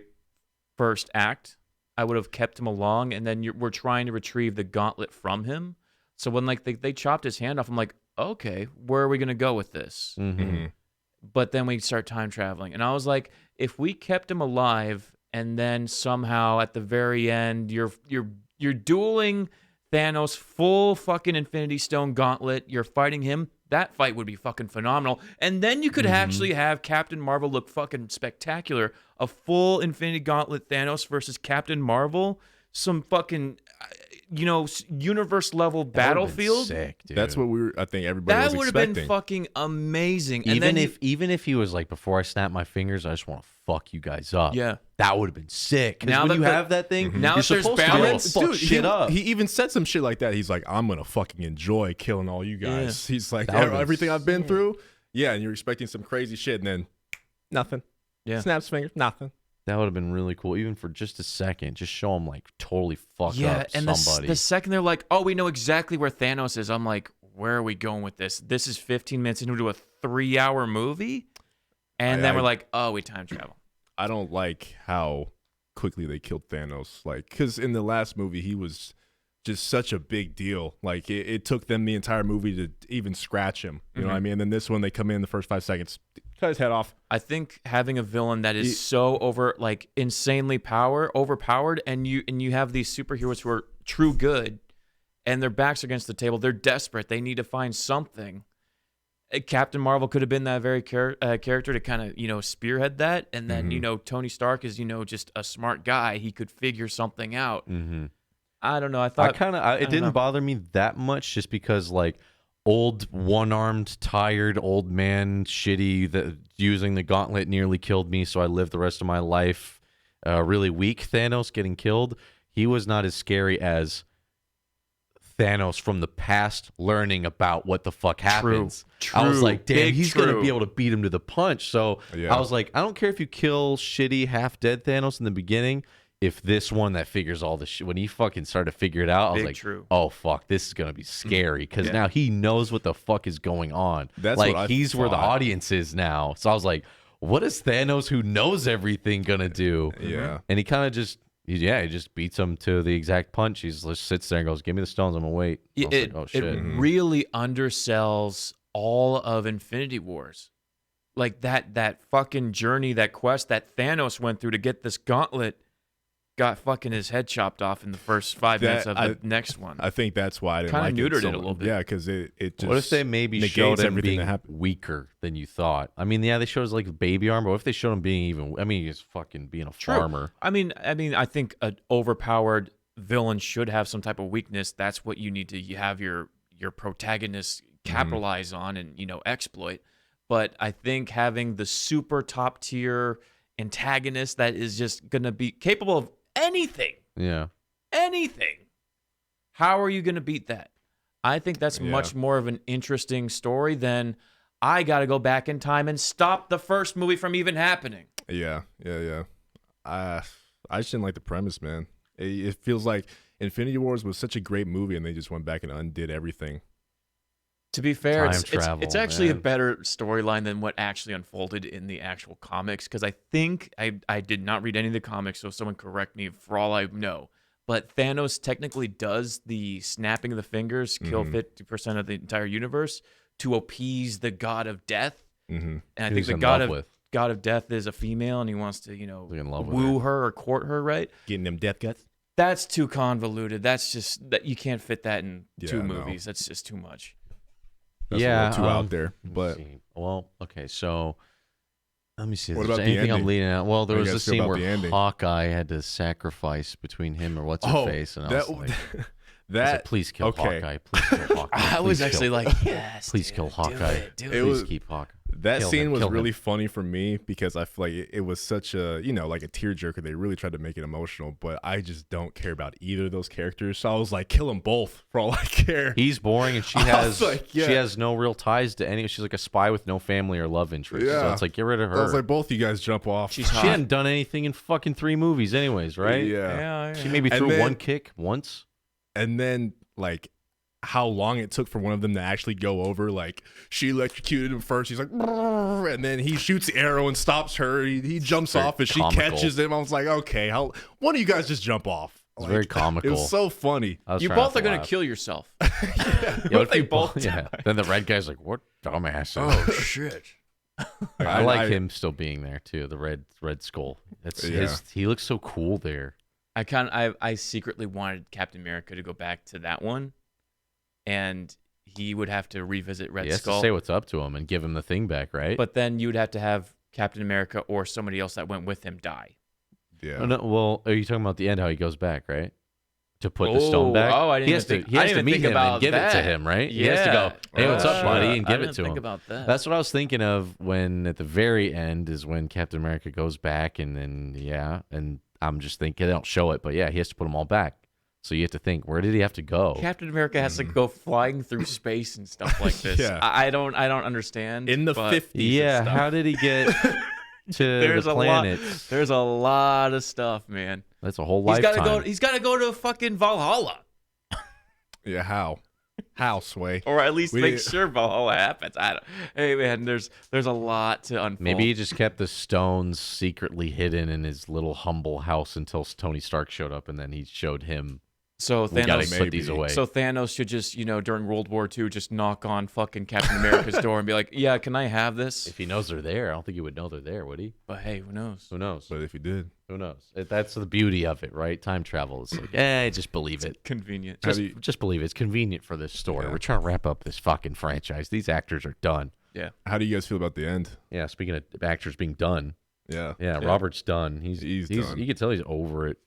first act. I would have kept him along, and then we're trying to retrieve the gauntlet from him. So when like they chopped his hand off, I'm like, okay, where are we gonna go with this? But then we start time traveling, and I was like, if we kept him alive, and then somehow at the very end, you're dueling Thanos, full fucking Infinity Stone gauntlet, you're fighting him. That fight would be fucking phenomenal. And then you could actually have Captain Marvel look fucking spectacular. A full Infinity Gauntlet Thanos versus Captain Marvel. Some fucking, universe level battlefield. Sick, dude. That's what I think everybody was expecting. That would have been fucking amazing. Even if he was like, before I snap my fingers, I just want to fuck you guys up. Yeah. That would have been sick. Because when you have that thing, now you're there's supposed balance. to fuck shit up. He even said some shit like that. He's like, I'm going to fucking enjoy killing all you guys. Yeah. He's like, everything I've been through. Yeah, and you're expecting some crazy shit, and then nothing. Yeah. Snaps fingers, nothing. That would have been really cool, even for just a second. Just show him like totally fuck up and somebody. The second they're like, "Oh, we know exactly where Thanos is," I'm like, "Where are we going with this? This is 15 minutes into a 3-hour movie," and then we're like, "Oh, we time travel." I don't like how quickly they killed Thanos. Like, because in the last movie, he was just such a big deal. Like, it took them the entire movie to even scratch him. You know what I mean? And then this one, they come in the first 5 seconds, cut his head off. I think having a villain that is so insanely overpowered, and you have these superheroes who are true good, and their backs against the table, they're desperate. They need to find something. Captain Marvel could have been that very character to kind of spearhead that, and then Tony Stark is just a smart guy. He could figure something out. I don't know. It didn't bother me that much, just because like old one-armed, tired old man, shitty, that using the gauntlet nearly killed me, so I lived the rest of my life really weak. Thanos getting killed, he was not as scary as Thanos from the past learning about what the fuck happens. True. I was like, damn, he's going to be able to beat him to the punch. So I was like, I don't care if you kill shitty, half-dead Thanos in the beginning. If this one that figures all the shit, when he fucking started to figure it out, I was like, oh, fuck, this is going to be scary, because now he knows what the fuck is going on. That's like, he's where the audience is now. So I was like, what is Thanos, who knows everything, going to do? Yeah. And he kind of just... he just beats him to the exact punch. He just sits there and goes, give me the stones, I'm going to wait. It really undersells all of Infinity Wars. Like that fucking journey, that quest that Thanos went through to get this gauntlet got fucking his head chopped off in the first 5 minutes of the next one. I think that's why I didn't like it. Kind of neutered it a little bit. Yeah, because it just... What if they maybe showed him being weaker than you thought? I mean, they showed his like baby arm, but what if they showed him being even... I mean, he's fucking being a farmer. I mean, I think an overpowered villain should have some type of weakness. That's what you need to have your protagonist capitalize on and, exploit. But I think having the super top tier antagonist that is just going to be capable of anything. Yeah. Anything. How are you going to beat that? I think that's much more of an interesting story than I got to go back in time and stop the first movie from even happening. Yeah. I just didn't like the premise, man. It feels like Infinity Wars was such a great movie, and they just went back and undid everything. To be fair, it's actually a better storyline than what actually unfolded in the actual comics, because I think I did not read any of the comics, so someone correct me for all I know. but Thanos technically does the snapping of the fingers, kill 50% of the entire universe to appease the god of death. And I think the god of death is a female, and he wants to, woo her or court her, right? Getting them death guts. That's too convoluted. That's just that you can't fit that in 2 movies. That's just too much. That's a little too out there. But well, okay, so let me see. What about the anything ending? I'm leading out? Well, there was a scene where ending? Hawkeye had to sacrifice between him or what's her face, and I was like, please kill Hawkeye. Please kill Hawkeye. I was actually like, yes. Please kill Hawkeye. Please keep Hawkeye. That scene was really funny for me because I feel like it was such a, like a tearjerker. They really tried to make it emotional, but I just don't care about either of those characters. So I was like, kill them both for all I care. He's boring, and she has no real ties to any. She's like a spy with no family or love interest. Yeah. So it's like, get rid of her. I was like, both you guys jump off. She hadn't done anything in fucking 3 movies anyways, right? Yeah. She maybe threw one kick once. And then, like, how long it took for one of them to actually go over. Like, she electrocuted him first. He's like, and then he shoots the arrow and stops her. He jumps off and she catches him. I was like, okay, one of you guys just jump off? It's very comical. It was so funny. You both are going to kill yourself. What they both Then the red guy's like, what dumbasses. Oh, shit. I like him still being there, too. The red skull. He looks so cool there. I secretly wanted Captain America to go back to that one. And he would have to revisit Red Skull. Has to say what's up to him and give him the thing back, right? But then you'd have to have Captain America or somebody else that went with him die. Yeah. Oh, no, well, are you talking about the end, how he goes back, right? To put the stone back? Oh, I didn't think He has to meet him and give it to him, right? Yeah. He has to go, hey, what's up, buddy, and give it to him. I didn't think about that. That's what I was thinking of when at the very end is when Captain America goes back and then, and I'm just thinking, they don't show it, but he has to put them all back. So you have to think, where did he have to go? Captain America has to go flying through space and stuff like this. I don't understand. In the 50s. Yeah, how did he get to the planets? There's a lot of stuff, man. That's a whole lifetime. He's got to go to fucking Valhalla. Yeah, how, Sway? Or at least make sure Valhalla happens. Hey, man, there's a lot to unfold. Maybe he just kept the stones secretly hidden in his little humble house until Tony Stark showed up, and then he showed him. So Thanos put these away. So Thanos should just, during World War II, just knock on fucking Captain America's door and be like, "Yeah, can I have this?" If he knows they're there, I don't think he would know they're there, would he? But hey, who knows? Who knows? But if he did, who knows? That's the beauty of it, right? Time travel. It's like, just believe it. Convenient. Just believe it. It's convenient for this story. We're trying to wrap up this fucking franchise. These actors are done. Yeah. How do you guys feel about the end? Yeah. Speaking of actors being done. Yeah. Robert's done. He's done. You can tell he's over it.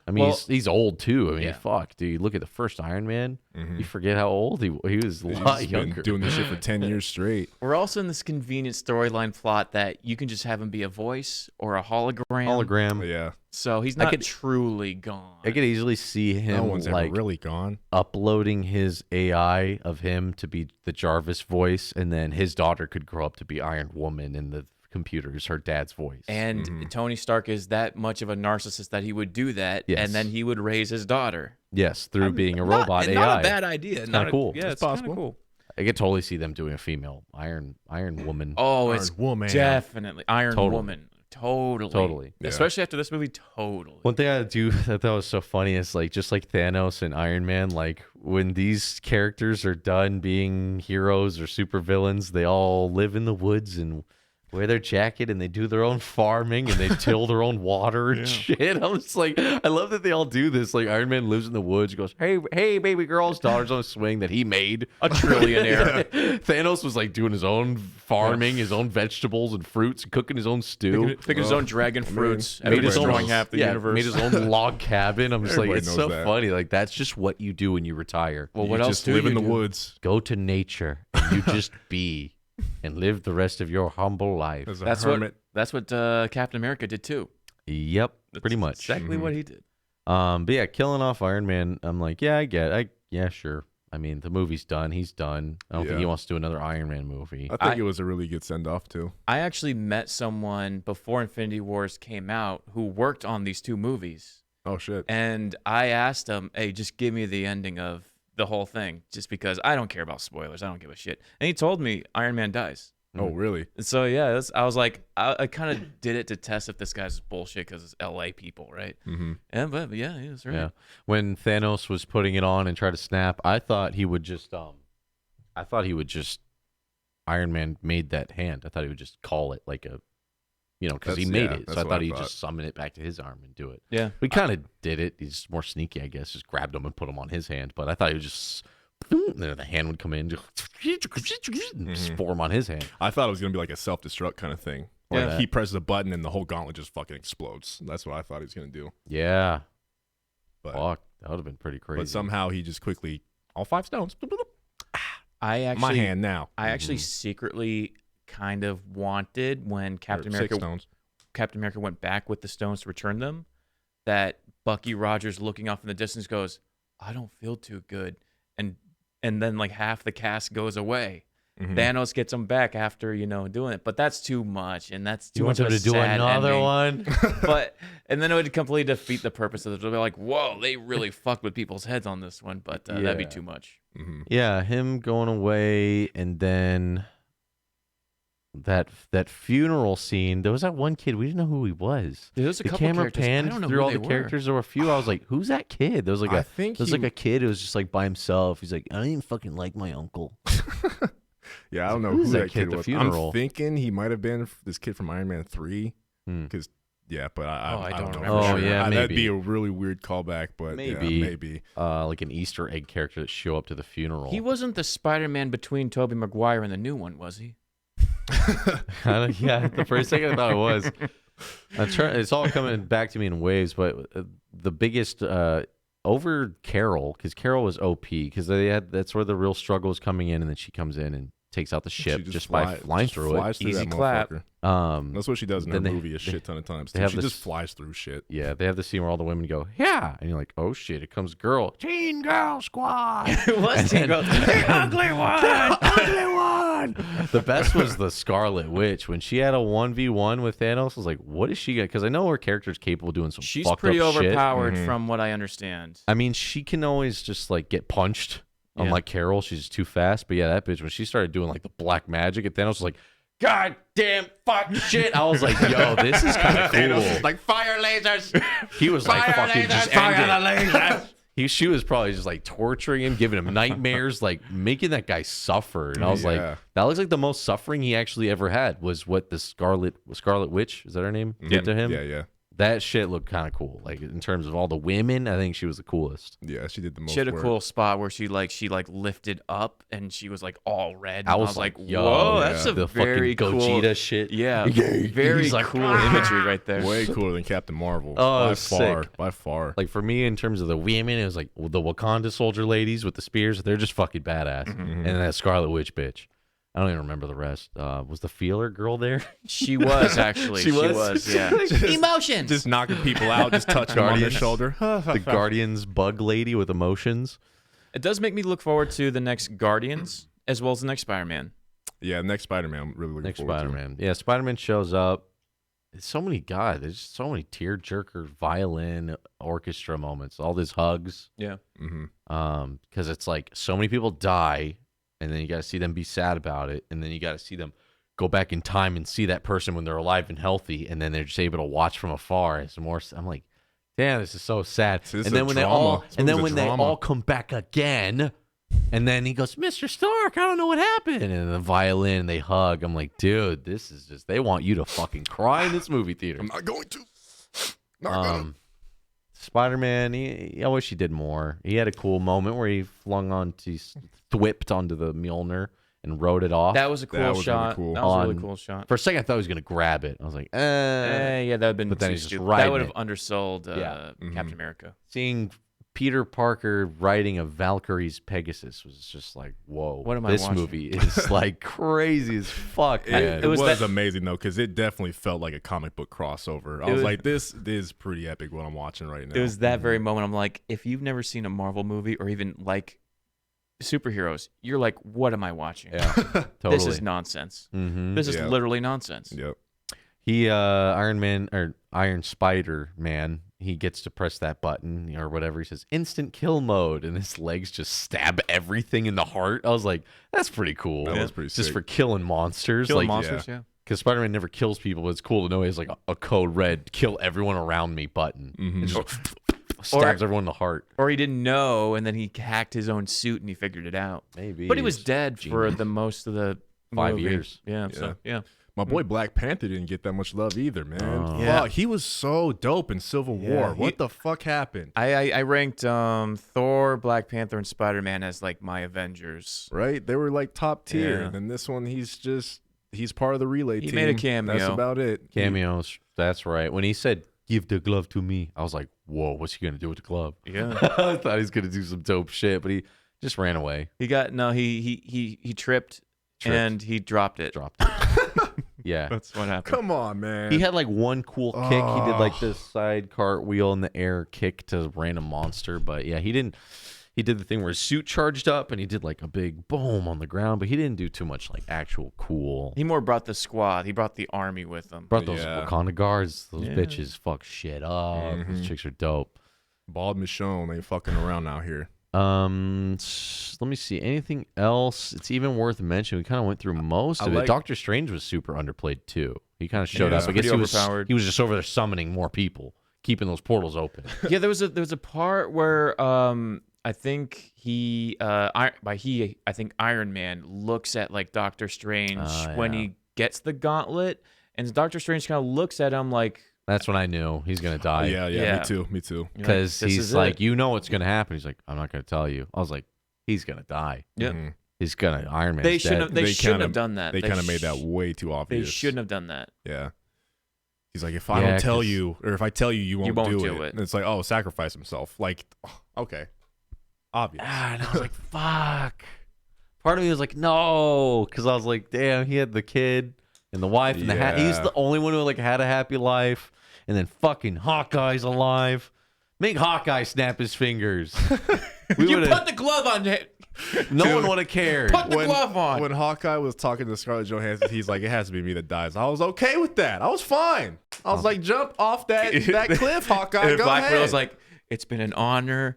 I mean, he's old too. I mean, fuck, dude. Look at the first Iron Man. You forget how old he was. A lot younger. Been doing this shit for 10 years straight. We're also in this convenient storyline plot that you can just have him be a voice or a hologram. Yeah. So he's not truly gone. I could easily see him no one's ever really gone. Uploading his AI of him to be the Jarvis voice, and then his daughter could grow up to be Iron Woman in the computers, her dad's voice. And Tony Stark is that much of a narcissist that he would do that, and then he would raise his daughter. Yes, through being a robot AI. Not a bad idea. It's kind of cool. Yeah, it's possible. Cool. I could totally see them doing a female Iron Woman. Oh, it's definitely Iron Woman. Totally. Yeah. Especially after this movie, totally. One thing I do that was so funny is just like Thanos and Iron Man, like when these characters are done being heroes or supervillains, they all live in the woods and wear their jacket and they do their own farming and they till their own water and shit. I'm just like, I love that they all do this. Like Iron Man lives in the woods, goes, hey, baby girl's daughter's on a swing that he made. A trillionaire. Thanos was like doing his own farming, his own vegetables and fruits, and cooking his own stew. Picking his own dragon fruits. Made his own half the universe. Made his own log cabin. I'm just Everybody like, it's so funny. Like that's just what you do when you retire. Well, what else just live in the woods. Go to nature and you just be. And live the rest of your humble life. That's what Captain America did too. Yep, pretty much. Exactly what he did. But yeah, killing off Iron Man, I'm like, yeah, sure. I mean, the movie's done. He's done. I don't think he wants to do another Iron Man movie. I think it was a really good send-off too. I actually met someone before Infinity Wars came out who worked on these 2 movies. Oh shit. And I asked him, hey, just give me the ending of the whole thing, just because I don't care about spoilers. I don't give a shit. And he told me Iron Man dies. Oh, really? So yeah, I was like, I kind of did it to test if this guy's bullshit because it's LA people, right? Mm-hmm. And but yeah, he was right. Yeah. When Thanos was putting it on and tried to snap, I thought he would just Iron Man made that hand. I thought he would just call it like a, because he made it. So I thought he'd just summon it back to his arm and do it. Yeah. We kind of did it. He's more sneaky, I guess. Just grabbed him and put him on his hand. But I thought he would just, the hand would come in, just form on his hand. I thought it was going to be like a self-destruct kind of thing. Like he presses a button and the whole gauntlet just fucking explodes. That's what I thought he was going to do. Yeah. But, fuck. That would have been pretty crazy. But somehow he just quickly, all 5 stones. I actually, my hand now. I actually secretly kind of wanted when Captain America went back with the stones to return them, that Bucky Rogers looking off in the distance goes, I don't feel too good. And then like half the cast goes away. Thanos gets them back after, doing it. But that's too much. And that's too much of a to do another ending. one. And then it would completely defeat the purpose of it. It'll be like, whoa, they really fucked with people's heads on this one. But that'd be too much. Yeah, him going away, and then that funeral scene. There was that one kid. We didn't know who he was. There was a the couple camera characters. panned through all the characters. There were a few. I was like, "Who's that kid?" There was like like a kid who was just like by himself. He's like, "I don't even fucking like my uncle." Yeah, I don't know who that kid was. Funeral? I'm thinking he might have been this kid from Iron Man 3, because but I don't know. Oh yeah, maybe that'd be a really weird callback, but maybe like an Easter egg character that show up to the funeral. He wasn't the Spider-Man between Tobey Maguire and the new one, was he? Yeah, the first second I thought it was. It's all coming back to me in waves, but the biggest over Carol, because Carol was OP, because that's where the real struggle is coming in, and then she comes in and takes out the ship just by flying through it. Easy clap. That's what she does in her movie a shit ton of times. She just flies through shit. Yeah, they have the scene where all the women go, yeah, and you're like, oh shit, it comes girl. Teen Girl Squad. It was Teen Girl. The ugly one. The ugly one. The best was the Scarlet Witch. When she had a 1v1 with Thanos, I was like, what is she got? Because I know her character's capable of doing some She's fucked pretty up overpowered from what I understand. I mean, she can always just like get punched. Unlike Carol, she's too fast. But yeah, that bitch, when she started doing like the black magic at Thanos, was like, God damn fuck shit. I was like, yo, this is kind of cool. Thanos was like, fire lasers. He was like, fucking just end it. She was probably just like torturing him, giving him nightmares, like making that guy suffer. And I was like, that looks like the most suffering he actually ever had was what the Scarlet Witch, is that her name? Did to him? Yeah. That shit looked kind of cool. Like in terms of all the women, I think she was the coolest. Yeah, she did the most. She had a cool spot where she lifted up and she was like all red. And I was like, whoa, that's a the very fucking cool Gogeta shit. Yeah, very cool imagery right there. Way cooler than Captain Marvel. Oh, by far. Like for me, in terms of the women, it was like the Wakanda soldier ladies with the spears. They're just fucking badass. And that Scarlet Witch bitch. I don't even remember the rest. Was the feeler girl there? She was actually. She was. Yeah. Emotions. Just knocking people out, just touching them on their shoulder. The Guardians bug lady with emotions. It does make me look forward to the next Guardians as well as the next Spider-Man. Yeah, next Spider-Man. I'm really looking forward to. Spider-Man. Yeah, Spider-Man shows up. There's so many guys. There's so many tear-jerker violin orchestra moments. All these hugs. Yeah. Because it's like so many people die. And then you got to see them be sad about it. And then you got to see them go back in time and see that person when they're alive and healthy. And then they're just able to watch from afar. And some more. I'm like, damn, this is so sad. And then when they all come back again, and then he goes, Mr. Stark, I don't know what happened. And the violin, they hug. I'm like, dude, this is just, they want you to fucking cry in this movie theater. I'm not going to. Not gonna. Spider-Man, I wish he did more. He had a cool moment where he thwipped onto the Mjolnir and rode it off. That was a cool shot. Really cool. That was a really cool shot. For a second, I thought he was going to grab it. I was like, yeah, that would have been too stupid. That would have undersold Captain America. Seeing Peter Parker riding a Valkyrie's Pegasus was just like, whoa. What am I This watching? movie is like crazy as fuck, man. It was amazing, though, because it definitely felt like a comic book crossover. I was like, this is pretty epic what I'm watching right now. It was that very moment. I'm like, if you've never seen a Marvel movie or even like superheroes, you're like, what am I watching? Yeah, totally. This is nonsense. This is literally nonsense. Yep. He, Iron Spider-Man he gets to press that button or whatever. He says instant kill mode, and his legs just stab everything in the heart. I was like, that's pretty cool. That was pretty sick. Just for killing monsters. Killing like, monsters, yeah. Because Spider-Man never kills people, but it's cool to know he has like a code red kill everyone around me button. And just stabs everyone in the heart. Or he didn't know, and then he hacked his own suit and he figured it out. Maybe. But he was dead for the most of the 5 movie. years. Yeah. So, yeah. My boy Black Panther didn't get that much love either, man. Yeah. Fuck, he was so dope in Civil War. What the fuck happened? I ranked Thor, Black Panther, and Spider-Man as like my Avengers. Right? They were like top tier. Yeah. And then this one, he's part of the relay team. He made a cameo. That's about it. Cameos. That's right. When he said, give the glove to me, I was like, whoa, what's he going to do with the glove? Yeah. I thought he was going to do some dope shit, but he just ran away. He tripped and he dropped it. Yeah. That's what happened. Come on, man. He had like one cool kick. He did like this side cartwheel in the air kick to a random monster. But yeah, he did the thing where his suit charged up and he did like a big boom on the ground, but he didn't do too much like actual cool. He more brought the squad. He brought the army with him. Brought those Wakanda guards. Those bitches fuck shit up. Those chicks are dope. Bald Michonne ain't fucking around out here. Let me see. Anything else? It's even worth mentioning. We kind of went through most of it. Doctor Strange was super underplayed too. He kind of showed up. I guess he was just over there summoning more people, keeping those portals open. Yeah, there was a part where I think I think Iron Man looks at like Doctor Strange when he gets the gauntlet, and Doctor Strange kind of looks at him like. That's when I knew he's gonna die. Yeah. Me too. Because he's like, you know what's gonna happen. He's like, I'm not gonna tell you. I was like, he's gonna die. Yeah. He's gonna Iron Man. They shouldn't have done that. They kind of made that way too obvious. They shouldn't have done that. Yeah. He's like, if I don't tell you, or if I tell you, you won't do it. And it's like, oh, sacrifice himself. Like, okay, obvious. And I was like, fuck. Part of me was like, no, because I was like, damn, he had the kid and the wife and the he's the only one who like had a happy life. And then fucking Hawkeye's alive. Make Hawkeye snap his fingers. You put the glove on it. No one would have cared. Put the glove on. When Hawkeye was talking to Scarlett Johansson, he's like, it has to be me that dies. I was okay with that. I was fine. I was like, jump off that cliff, Hawkeye. And go Black ahead. Widow's like, it's been an honor.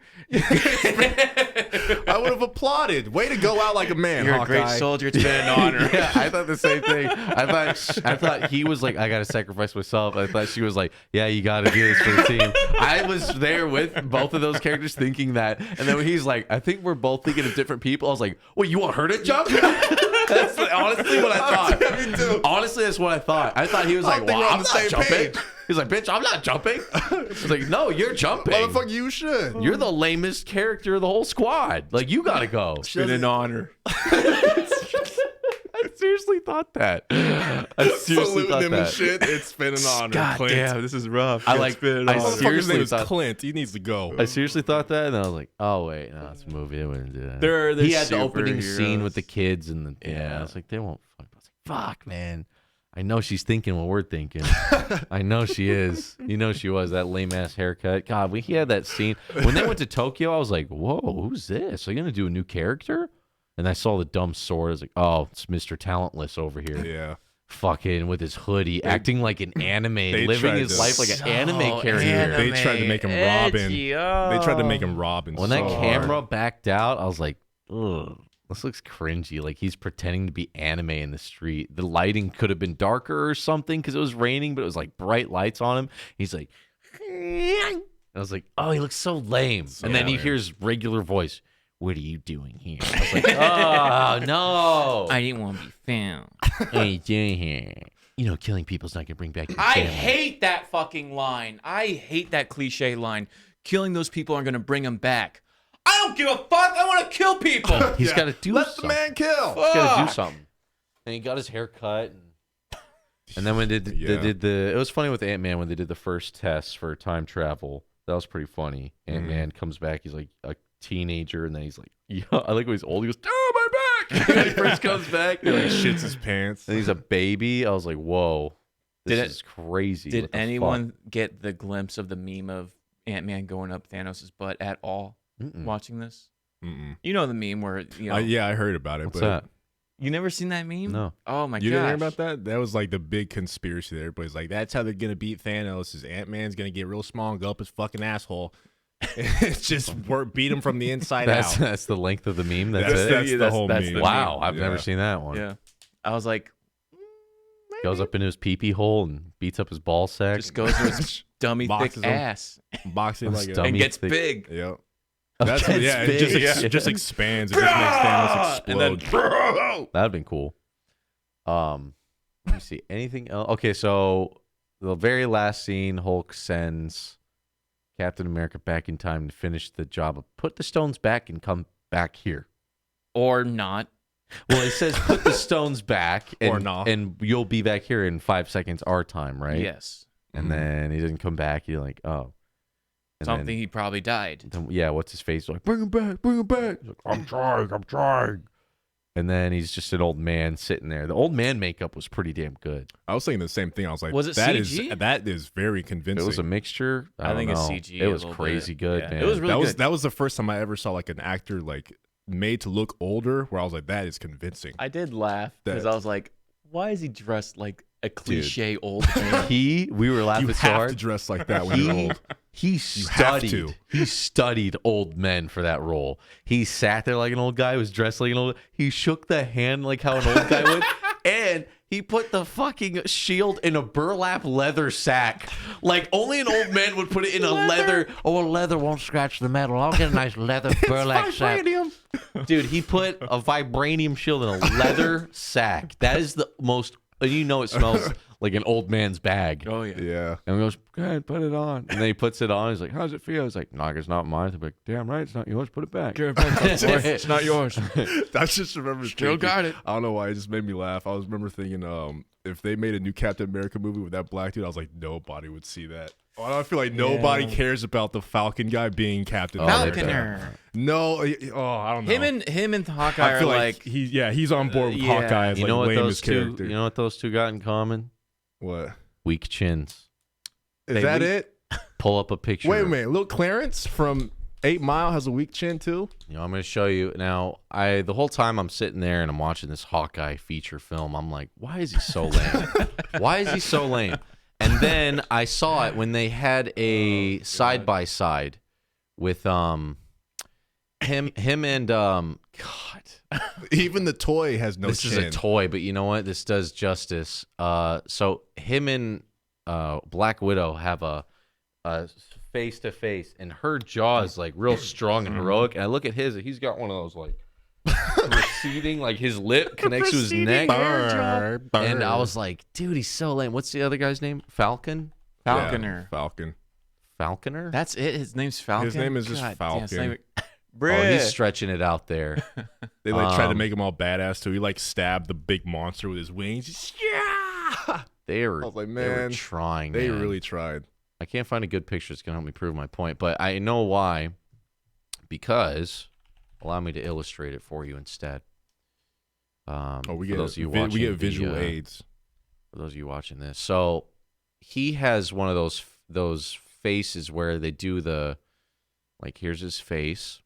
I would have applauded. Way to go out like a man, You're Hawkeye. a great soldier. It's been an honor. Yeah, I thought the same thing. I thought he was like, I gotta sacrifice myself. I thought she was like, yeah, you gotta do this for the team. I was there with both of those characters thinking that, and then when he's like, I think we're both thinking of different people. I was like, wait, you want her to jump? That's honestly what I thought. Me too. Honestly, that's what I thought. I thought he was like, well, I'm not jumping. He's like, bitch, I'm not jumping. He's like, no, you're jumping. Motherfucker, you should. You're the lamest character of the whole squad. Like, you gotta go. It's been an honor. I seriously thought that. I seriously thought him that. and shit. It's been an honor. God Clint. damn, this is rough. I like. I Motherfucker's seriously name is thought. Clint. He needs to go. I seriously thought that, and I was like, "Oh wait, no, it's a movie. They wouldn't do that." They're he had the opening superheroes. scene with the kids, and I was like, "They won't." Fuck. I was like, "Fuck, man." I know she's thinking what we're thinking. I know she is. You know she was. That lame ass haircut. God, he had that scene when they went to Tokyo. I was like, "Whoa, who's this? Are you gonna do a new character?" And I saw the dumb sword. I was like, "Oh, it's Mr. Talentless over here." Yeah. Fucking with his hoodie, acting like an anime, living his life like an anime character. They tried to make him Robin. They tried to make him Robin. When that camera backed out, I was like, ugh, this looks cringy. Like he's pretending to be anime in the street. The lighting could have been darker or something because it was raining, but it was like bright lights on him. He's like, I was like, oh, he looks so lame. And then he hears regular voice. What are you doing here? I was like, oh, no. I didn't want to be found. What are you doing here? You know, killing people's not going to bring back your family. I hate that fucking line. I hate that cliche line. Killing those people aren't going to bring them back. I don't give a fuck. I want to kill people. He's got to do Let something. the man kill. He's got to do something. And he got his hair cut. And then when they did it was funny with Ant-Man when they did the first test for time travel. That was pretty funny. Ant-Man comes back. He's like a teenager, and then he's like, yeah, I like when he's old. He goes, oh, my back. When he first comes back, He like shits his pants. and he's a baby. I was like, whoa, this is crazy. Did What the anyone get the glimpse of the meme of Ant-Man going up Thanos' butt at all watching this? Mm-mm. You know the meme where, you know. Yeah, I heard about it. What's but that? You never seen that meme? No. Oh my god. You didn't hear about that? That was like the big conspiracy there. Everybody's like, that's how they're gonna beat Thanos. Is Ant-Man's gonna get real small and go up his fucking asshole. It's just beat him from the inside out. That's the length of the meme. That's the whole meme. Wow, I've never seen that one. Yeah. I was like, goes up into his pee-pee hole and beats up his ball sack. just goes to his dummy thick ass Boxing like dummy and gets thick. big. Yep. Oh, That's gets yeah. big. It just expands. It just makes Thanos explode. And then That'd been cool. Let me see. Anything else? Okay, so the very last scene, Hulk sends Captain America back in time to finish the job of put the stones back and come back here. or not. Well, it says put the stones back and, Or not. and you'll be back here in 5 seconds our time, right? Yes. And then he doesn't come back. You're like, oh. And Something he probably died. then, yeah, what's his face? Like, bring him back, bring him back. He's like, I'm trying. And then he's just an old man sitting there. The old man makeup was pretty damn good. I was thinking the same thing. I was like, Was it that CG? that is very convincing. It was a mixture. I think don't it's know. CG It a was little crazy bit. good, Yeah. man. It was really good. That was the first time I ever saw like an actor like made to look older, where I was like, that is convincing. I did laugh because That- I was like, why is he dressed like a cliche old man? We were laughing You so have hard. to dress like that when you're old. He have studied. to. He studied old men for that role. He sat there like an old guy, was dressed like an old. He shook the hand like how an old guy would, and he put the fucking shield in a burlap leather sack, like only an old man would put it in a leather. Oh, leather won't scratch the metal. I'll get a nice leather burlap sack. Dude, he put a vibranium shield in a leather sack. That is the most. You know, it smells like an old man's bag. Oh yeah. Yeah. And he goes, go ahead, put it on. And then he puts it on. He's like, how does it feel? He's like, no, it's not mine. I'm like, damn right, it's not yours. Put it back. It's not yours. I just remember Still thinking, got it. I don't know why it just made me laugh. I was remember thinking, if they made a new Captain America movie with that black dude, I was like, nobody would see that. I feel like nobody cares about the Falcon guy being Captain America. Falconer. No, I don't know. Him and Hawkeye I are feel like he's on board with yeah. Hawkeye as You like know what lamest those two? character. You know what those two got in common? What? Weak chins. Is that it? Pull up a picture. Wait a minute. Little Clarence from 8 Mile has a weak chin too? You know, I'm going to show you now. The whole time I'm sitting there and I'm watching this Hawkeye feature film, I'm like, why is he so lame? Why is he so lame? And then I saw it when they had a side by side with him and God. Even the toy has no This chin. is a toy, but you know what? This does justice. So him and Black Widow have a face to face, and her jaw is like real strong and heroic. And I look at his; he's got one of those like receding, like his lip connects to his neck. And I was like, dude, he's so lame. What's the other guy's name? Falconer. Yeah, Falcon. Falconer. that's it. His name's Falcon. His name is just God damn, Falcon. his name- Oh, he's stretching it out there. They like tried to make him all badass too. He like stabbed the big monster with his wings. Yeah. They were, I was like, they were man, trying. They man. really tried. I can't find a good picture that's gonna help me prove my point, but I know why. Because allow me to illustrate it for you instead. We for get those of you we watching get visual aids. For those of you watching this, so he has one of those faces where they do the like here's his face,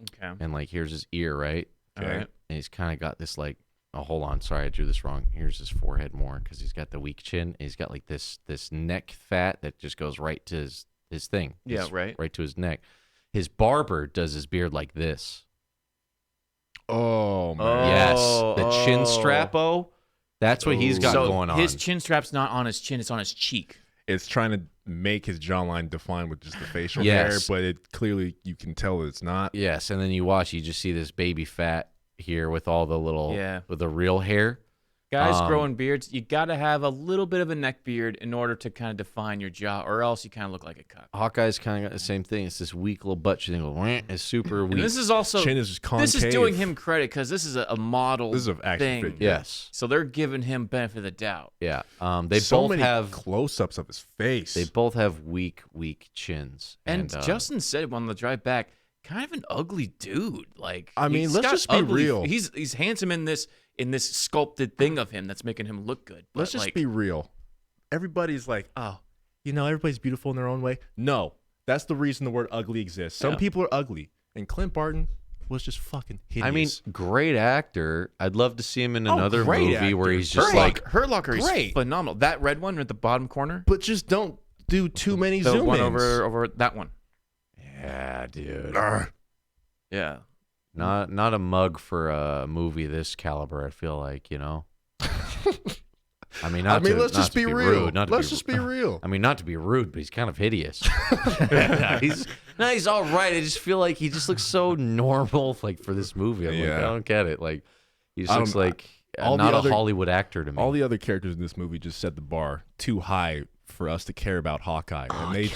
Okay. and like here's his ear, right? All right. And he's kind of got this like, oh, hold on, sorry, I drew this wrong. Here's his forehead more because he's got the weak chin. And he's got like this neck fat that just goes right to his thing. Yeah, right. Right to his neck. His barber does his beard like this. Oh man. Yes, the chin strap-o. That's what he's got So going on. his chin strap's not on his chin; it's on his cheek. It's trying to make his jawline defined with just the facial Yes. hair, but it clearly you can tell that it's not. Yes, and then you watch, you just see this baby fat here with all the little, with the real hair. Guys growing beards, you got to have a little bit of a neck beard in order to kind of define your jaw, or else you kind of look like a cuck. Hawkeye's kind of got the same thing. It's this weak little butt chin. It's super weak. And this is also Chin is just this is concave. doing him credit because this is a model. This is an action thing. figure. Yes. So they're giving him benefit of the doubt. Yeah. They so both many have close-ups of his face. They both have weak chins. And Justin said on the drive back, kind of an ugly dude. Like, I mean, he's let's got just be ugly- real. He's handsome in this sculpted thing of him that's making him look good. Let's but, just like, be real. Everybody's like, oh, everybody's beautiful in their own way. No, that's the reason the word ugly exists. Some people are ugly, and Clint Barton was just fucking hideous. I mean, great actor. I'd love to see him in another movie actor. where he's just like Hurt Locker is phenomenal. That red one at the bottom corner. But just don't do too many the zoom one ins. over that one. yeah, dude. Yeah. Not a mug for a movie this caliber, I feel like, I mean, let's just be real. Let's just be real. I mean, not to be rude, but he's kind of hideous. He's all right. I just feel like he just looks so normal, like, for this movie. I'm like, I don't get it. Like, he just looks like not a Hollywood actor to me. All the other characters in this movie just set the bar too high for us to care about Hawkeye, and they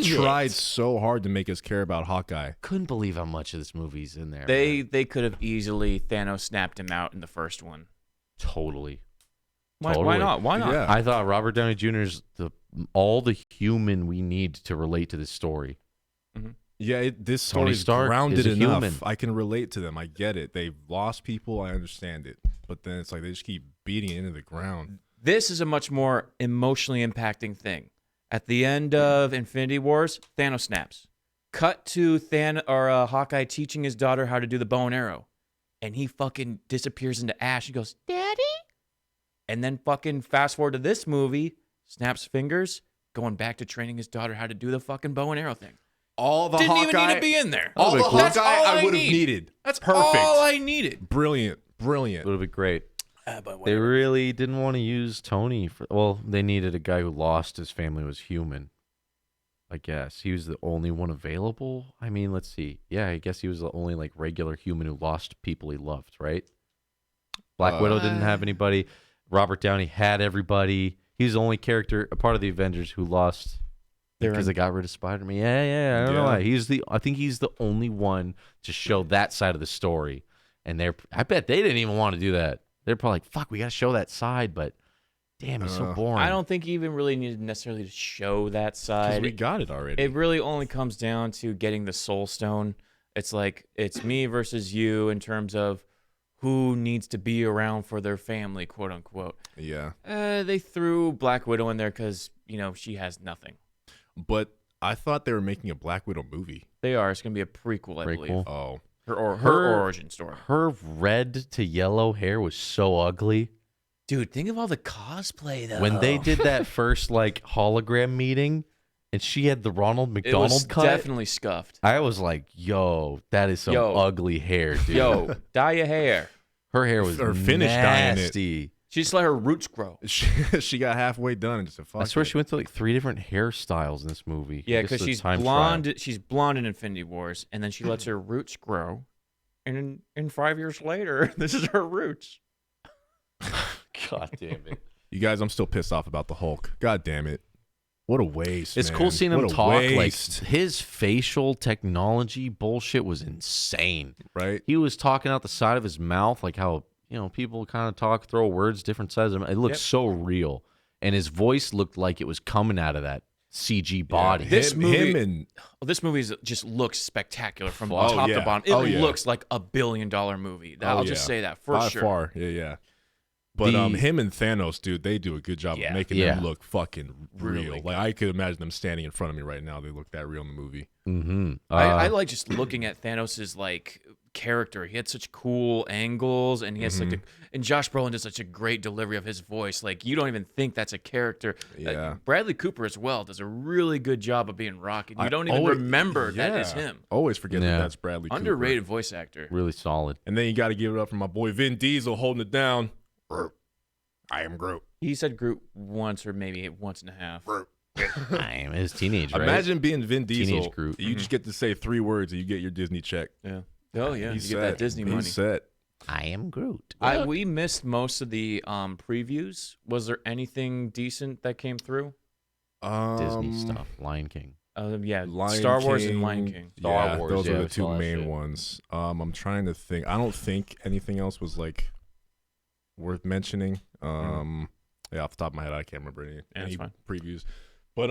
tried so hard to make us care about Hawkeye. Couldn't believe how much of this movie's in there. They could have easily Thanos snapped him out in the first one. Totally. Why not? Why not? Yeah. I thought Robert Downey Jr. is all the human we need to relate to this story. Mm-hmm. Yeah, this Tony story is Stark grounded is a enough. human. I can relate to them. I get it. They've lost people. I understand it. But then it's like they just keep beating it into the ground. This is a much more emotionally impacting thing. At the end of Infinity Wars, Thanos snaps. Cut to Hawkeye teaching his daughter how to do the bow and arrow. And he fucking disappears into ash. He goes, Daddy? And then fucking fast forward to this movie, snaps fingers, going back to training his daughter how to do the fucking bow and arrow thing. All the Didn't Hawkeye, even need to be in there. All the That's Hawkeye all I would have need. needed. That's perfect. all I needed. Brilliant. It would have been great. But They really didn't want to use Tony. They needed a guy who lost his family was human. I guess he was the only one available. I mean, let's see. Yeah, I guess he was the only like regular human who lost people he loved, right? Black Widow didn't have anybody. Robert Downey had everybody. He's the only character, a part of the Avengers, who lost because they got rid of Spider-Man. Yeah. I don't know why. I think he's the only one to show that side of the story. And I bet they didn't even want to do that. They're probably like, fuck, we got to show that side, but damn, he's so boring. I don't think he even really needed necessarily to show that side. We got it already. It really only comes down to getting the Soul Stone. It's like, it's me versus you in terms of who needs to be around for their family, quote unquote. Yeah. They threw Black Widow in there because, she has nothing. But I thought they were making a Black Widow movie. They are. It's going to be a prequel, I believe. Oh. Her origin story. Her red to yellow hair was so ugly. Dude, think of all the cosplay, though. When they did that first, hologram meeting, and she had the Ronald McDonald it was cut. definitely scuffed. I was like, yo, that is some ugly hair, dude. Yo, dye your hair. Her hair was finished dyeing it. nasty. She just let her roots grow. She got halfway done and just said, fuck I swear it. she went to 3 different hairstyles in this movie. Yeah, I guess because the she's time blonde. trial. She's blonde in Infinity Wars, and then she lets her roots grow. And in 5 years later, this is her roots. God damn it. You guys, I'm still pissed off about the Hulk. God damn it. What a waste. It's man. cool seeing What him a talk. waste. Like, his facial technology bullshit was insane. Right? He was talking out the side of his mouth, like how, people kind of talk, throw words, different sides of him. It looked so real. And his voice looked like it was coming out of that CG body. Yeah, This movie just looks spectacular from top to bottom. It looks like $1 billion movie. I'll just say that for sure. By far. Yeah. But him and Thanos, dude, they do a good job of making them look fucking real. Really like I could imagine them standing in front of me right now. They look that real in the movie. Mm-hmm. I like just looking at Thanos's character. He had such cool angles, and he has and Josh Brolin does such a great delivery of his voice. Like, you don't even think that's a character. Yeah. Bradley Cooper as well does a really good job of being Rocket. You don't even remember that is him. Always forget that that's Bradley Cooper. Underrated voice actor. Really solid. And then you got to give it up for my boy Vin Diesel holding it down. I am Groot. He said Groot once or maybe once and a half. I am his teenage, right? Imagine being Vin Diesel. Teenage Groot. You just get to say 3 words and you get your Disney check. Yeah. Oh, yeah. He's you get that Disney money. He's set. I am Groot. We missed most of the previews. Was there anything decent that came through? Disney stuff. Lion King. Lion Star Wars King. and Lion King. Star Wars, those are the we 2 saw that main shit. ones. I'm trying to think. I don't think anything else was worth mentioning. Yeah, off the top of my head, I can't remember any previews. But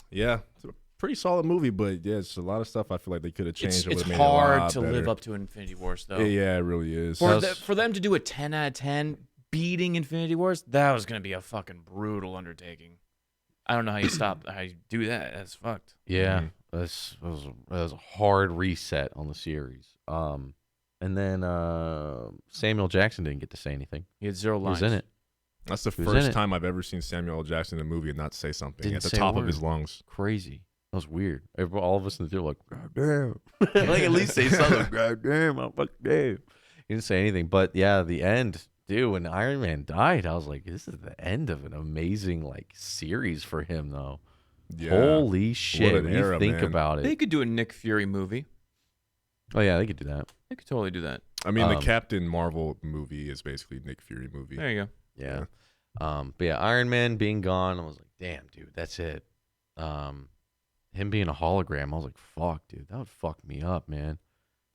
yeah, it's a pretty solid movie. But yeah, it's a lot of stuff I feel like they could have changed. It's made hard it a lot to better. live up to Infinity Wars, though. Yeah, it really is. For them to do a 10 out of 10 beating Infinity Wars, that was going to be a fucking brutal undertaking. I don't know how you do that. That's fucked. Yeah. was a hard reset on the series. And then Samuel Jackson didn't get to say anything. He had 0 lines. He was in it. That's the first time I've ever seen Samuel L. Jackson in a movie and not say something at the top of his lungs. Crazy. That was weird. All of us in the theater were like, God damn. Like, at least say something. God damn. I'm fucking damn. He didn't say anything. But yeah, the end, dude, when Iron Man died, I was like, this is the end of an amazing series for him, though. Yeah. Holy shit. When you think about it. They could do a Nick Fury movie. Oh, yeah, they could do that. They could totally do that. I mean, the Captain Marvel movie is basically Nick Fury movie. There you go. Yeah. But yeah, Iron Man being gone, I was like, damn, dude, that's it. Him being a hologram, I was like, fuck, dude, that would fuck me up, man.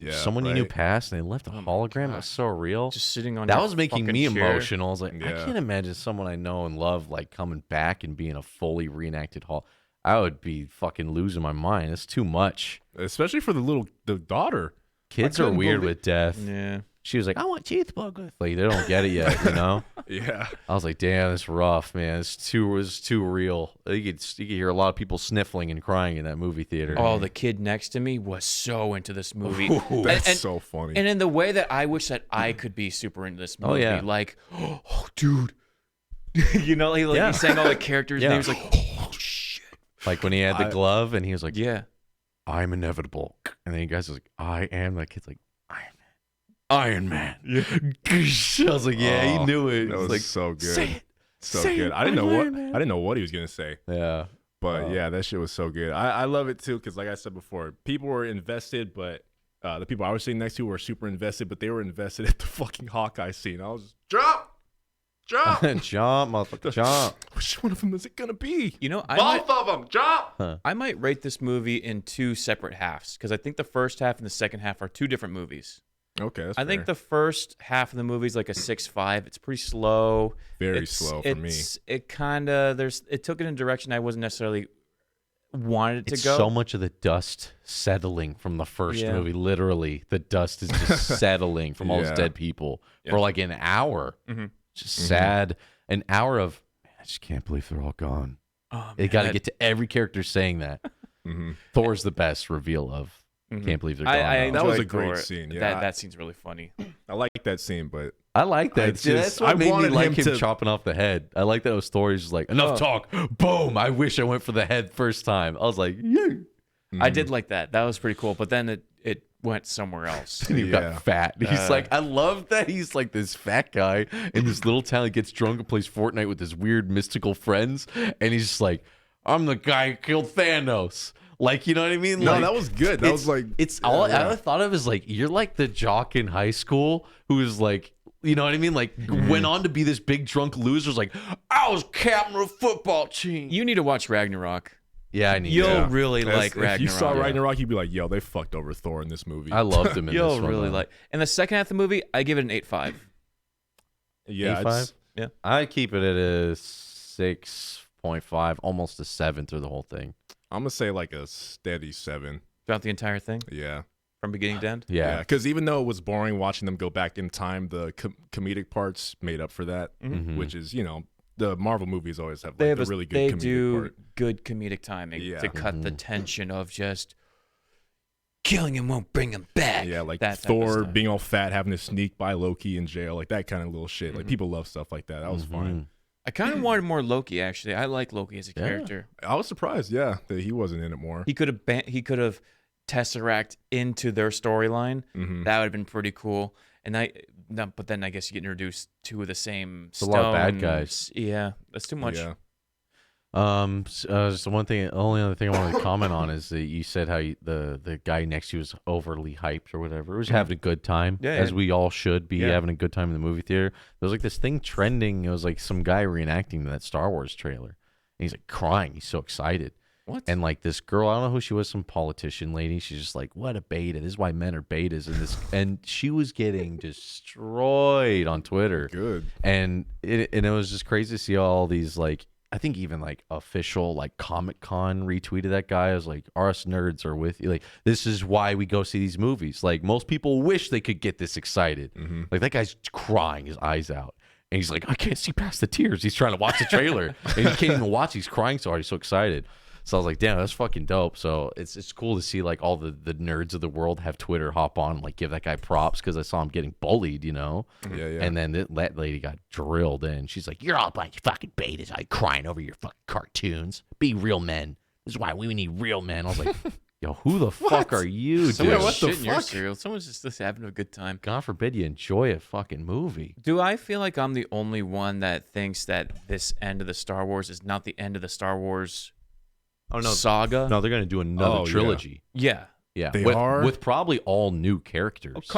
Yeah. Someone you knew passed and they left a hologram. That's so real. Just sitting on that was making me chair. Emotional. I was like, I can't imagine someone I know and love coming back and being a fully reenacted I would be fucking losing my mind. It's too much. Especially for the daughter. Kids are weird with death. Yeah. She was like, I want cheeseburgers. Like, they don't get it yet, you know? Yeah. I was like, damn, it's rough, man. It's too real. You could hear a lot of people sniffling and crying in that movie theater. Oh, the kid next to me was so into this movie. Ooh, that's so funny. And in the way that I wish that I could be super into this movie. Oh, yeah. Like, oh, dude. You know, he's saying all the characters' names like, oh, shit. Like when he had the glove and he was like, yeah, I'm inevitable. And then you guys was like, I am. That kid's like, Iron Man. Yeah. I was like, yeah, he knew it. That was like, so good. Say it. So say good. It. I didn't know what he was gonna say. Yeah. But yeah, that shit was so good. I love it too, because like I said before, people were invested, but the people I was sitting next to were super invested, but they were invested at the fucking Hawkeye scene. I was just, jump, jump, motherfucker, jump. Which one of them is it gonna be? You know, both of them, jump. Huh. I might rate this movie in 2 separate halves, because I think the first half and the second half are 2 different movies. Okay, that's I think the first half of the movie is like a 6.5. It's pretty slow. Very slow for me. It kind of it took it in a direction I wasn't necessarily wanted it to go. So much of the dust settling from the first movie. Literally, the dust is just settling from all those dead people for like an hour. Mm-hmm. Just sad. An hour of, man, I just can't believe they're all gone. Oh, they got to get to every character saying that. Thor's the best reveal of. Can't believe they're gone. That was a great scene. Yeah, that scene's really funny. I like that scene, but I like that. That's what made me like him chopping off the head. I like that it was Thor's just like, enough talk. Boom. I wish I went for the head first time. I was like, yeah. I did like that. That was pretty cool. But then it went somewhere else. And he got fat. He's like, I love that he's like this fat guy in this little town. He gets drunk and plays Fortnite with his weird mystical friends. And he's just like, I'm the guy who killed Thanos. Like, you know what I mean? No, like, that was good. That was like, it's all I thought of is like, you're like the jock in high school who is like, you know what I mean? Like, went on to be this big drunk loser. Like, I was captain of a football team. You need to watch Ragnarok. Yeah, I need. You'll really like Ragnarok. If you saw Ragnarok, you'd be like, yo, they fucked over Thor in this movie. I loved him in this one. You'll really like. In the second half of the movie, I give it an 8.5. Yeah, 8.5? Yeah. I keep it at a 6.5, almost a 7 through the whole thing. I'm gonna say like a steady 7 throughout the entire thing. Yeah, from beginning to end. Yeah, because even though it was boring watching them go back in time, the comedic parts made up for that. Which is, you know, the Marvel movies always have like really good. They comedic do part. good comedic timing to cut the tension of just killing him won't bring him back. Yeah, like that Thor being all fat, having to sneak by Loki in jail, like that kind of little shit. Like people love stuff like that. That was fine. I kind of wanted more Loki, actually. I like Loki as a character. I was surprised, that he wasn't in it more. He could have Tesseract into their storyline. That would have been pretty cool. But then I guess you get introduced to the same stones. A lot of bad guys. Yeah, that's too much. Yeah. So only other thing I wanted to comment on is that you said how the guy next to you was overly hyped or whatever. It was having a good time, as we all should be having a good time in the movie theater. There was like this thing trending. It was like some guy reenacting that Star Wars trailer, and he's like crying. He's so excited. What? And like this girl, I don't know who she was, some politician lady. She's just like, what a beta. This is why men are betas. And she was getting destroyed on Twitter. Good. And it was just crazy to see all these like. I think even like official like Comic-Con retweeted that guy. I was like, us nerds are with you. Like, this is why we go see these movies. Like, most people wish they could get this excited. Like, that guy's crying his eyes out. And he's like, I can't see past the tears. He's trying to watch the trailer. And he can't even watch. He's crying so hard. He's so excited. So I was like, damn, that's fucking dope. So it's cool to see like all the nerds of the world have Twitter hop on and like give that guy props because I saw him getting bullied, you know? Yeah. And then that lady got drilled in. She's like, you're all a bunch of fucking betas, like crying over your fucking cartoons. Be real men. This is why we need real men. I was like, yo, who the fuck are you, dude? Someone's What the shitting your fuck? cereal. Someone's just having a good time. God forbid you enjoy a fucking movie. Do I feel like I'm the only one that thinks that this end of the Star Wars is not the end of the Star Wars saga? No, they're going to do another trilogy. Yeah. Yeah. They with, are? with probably all new characters.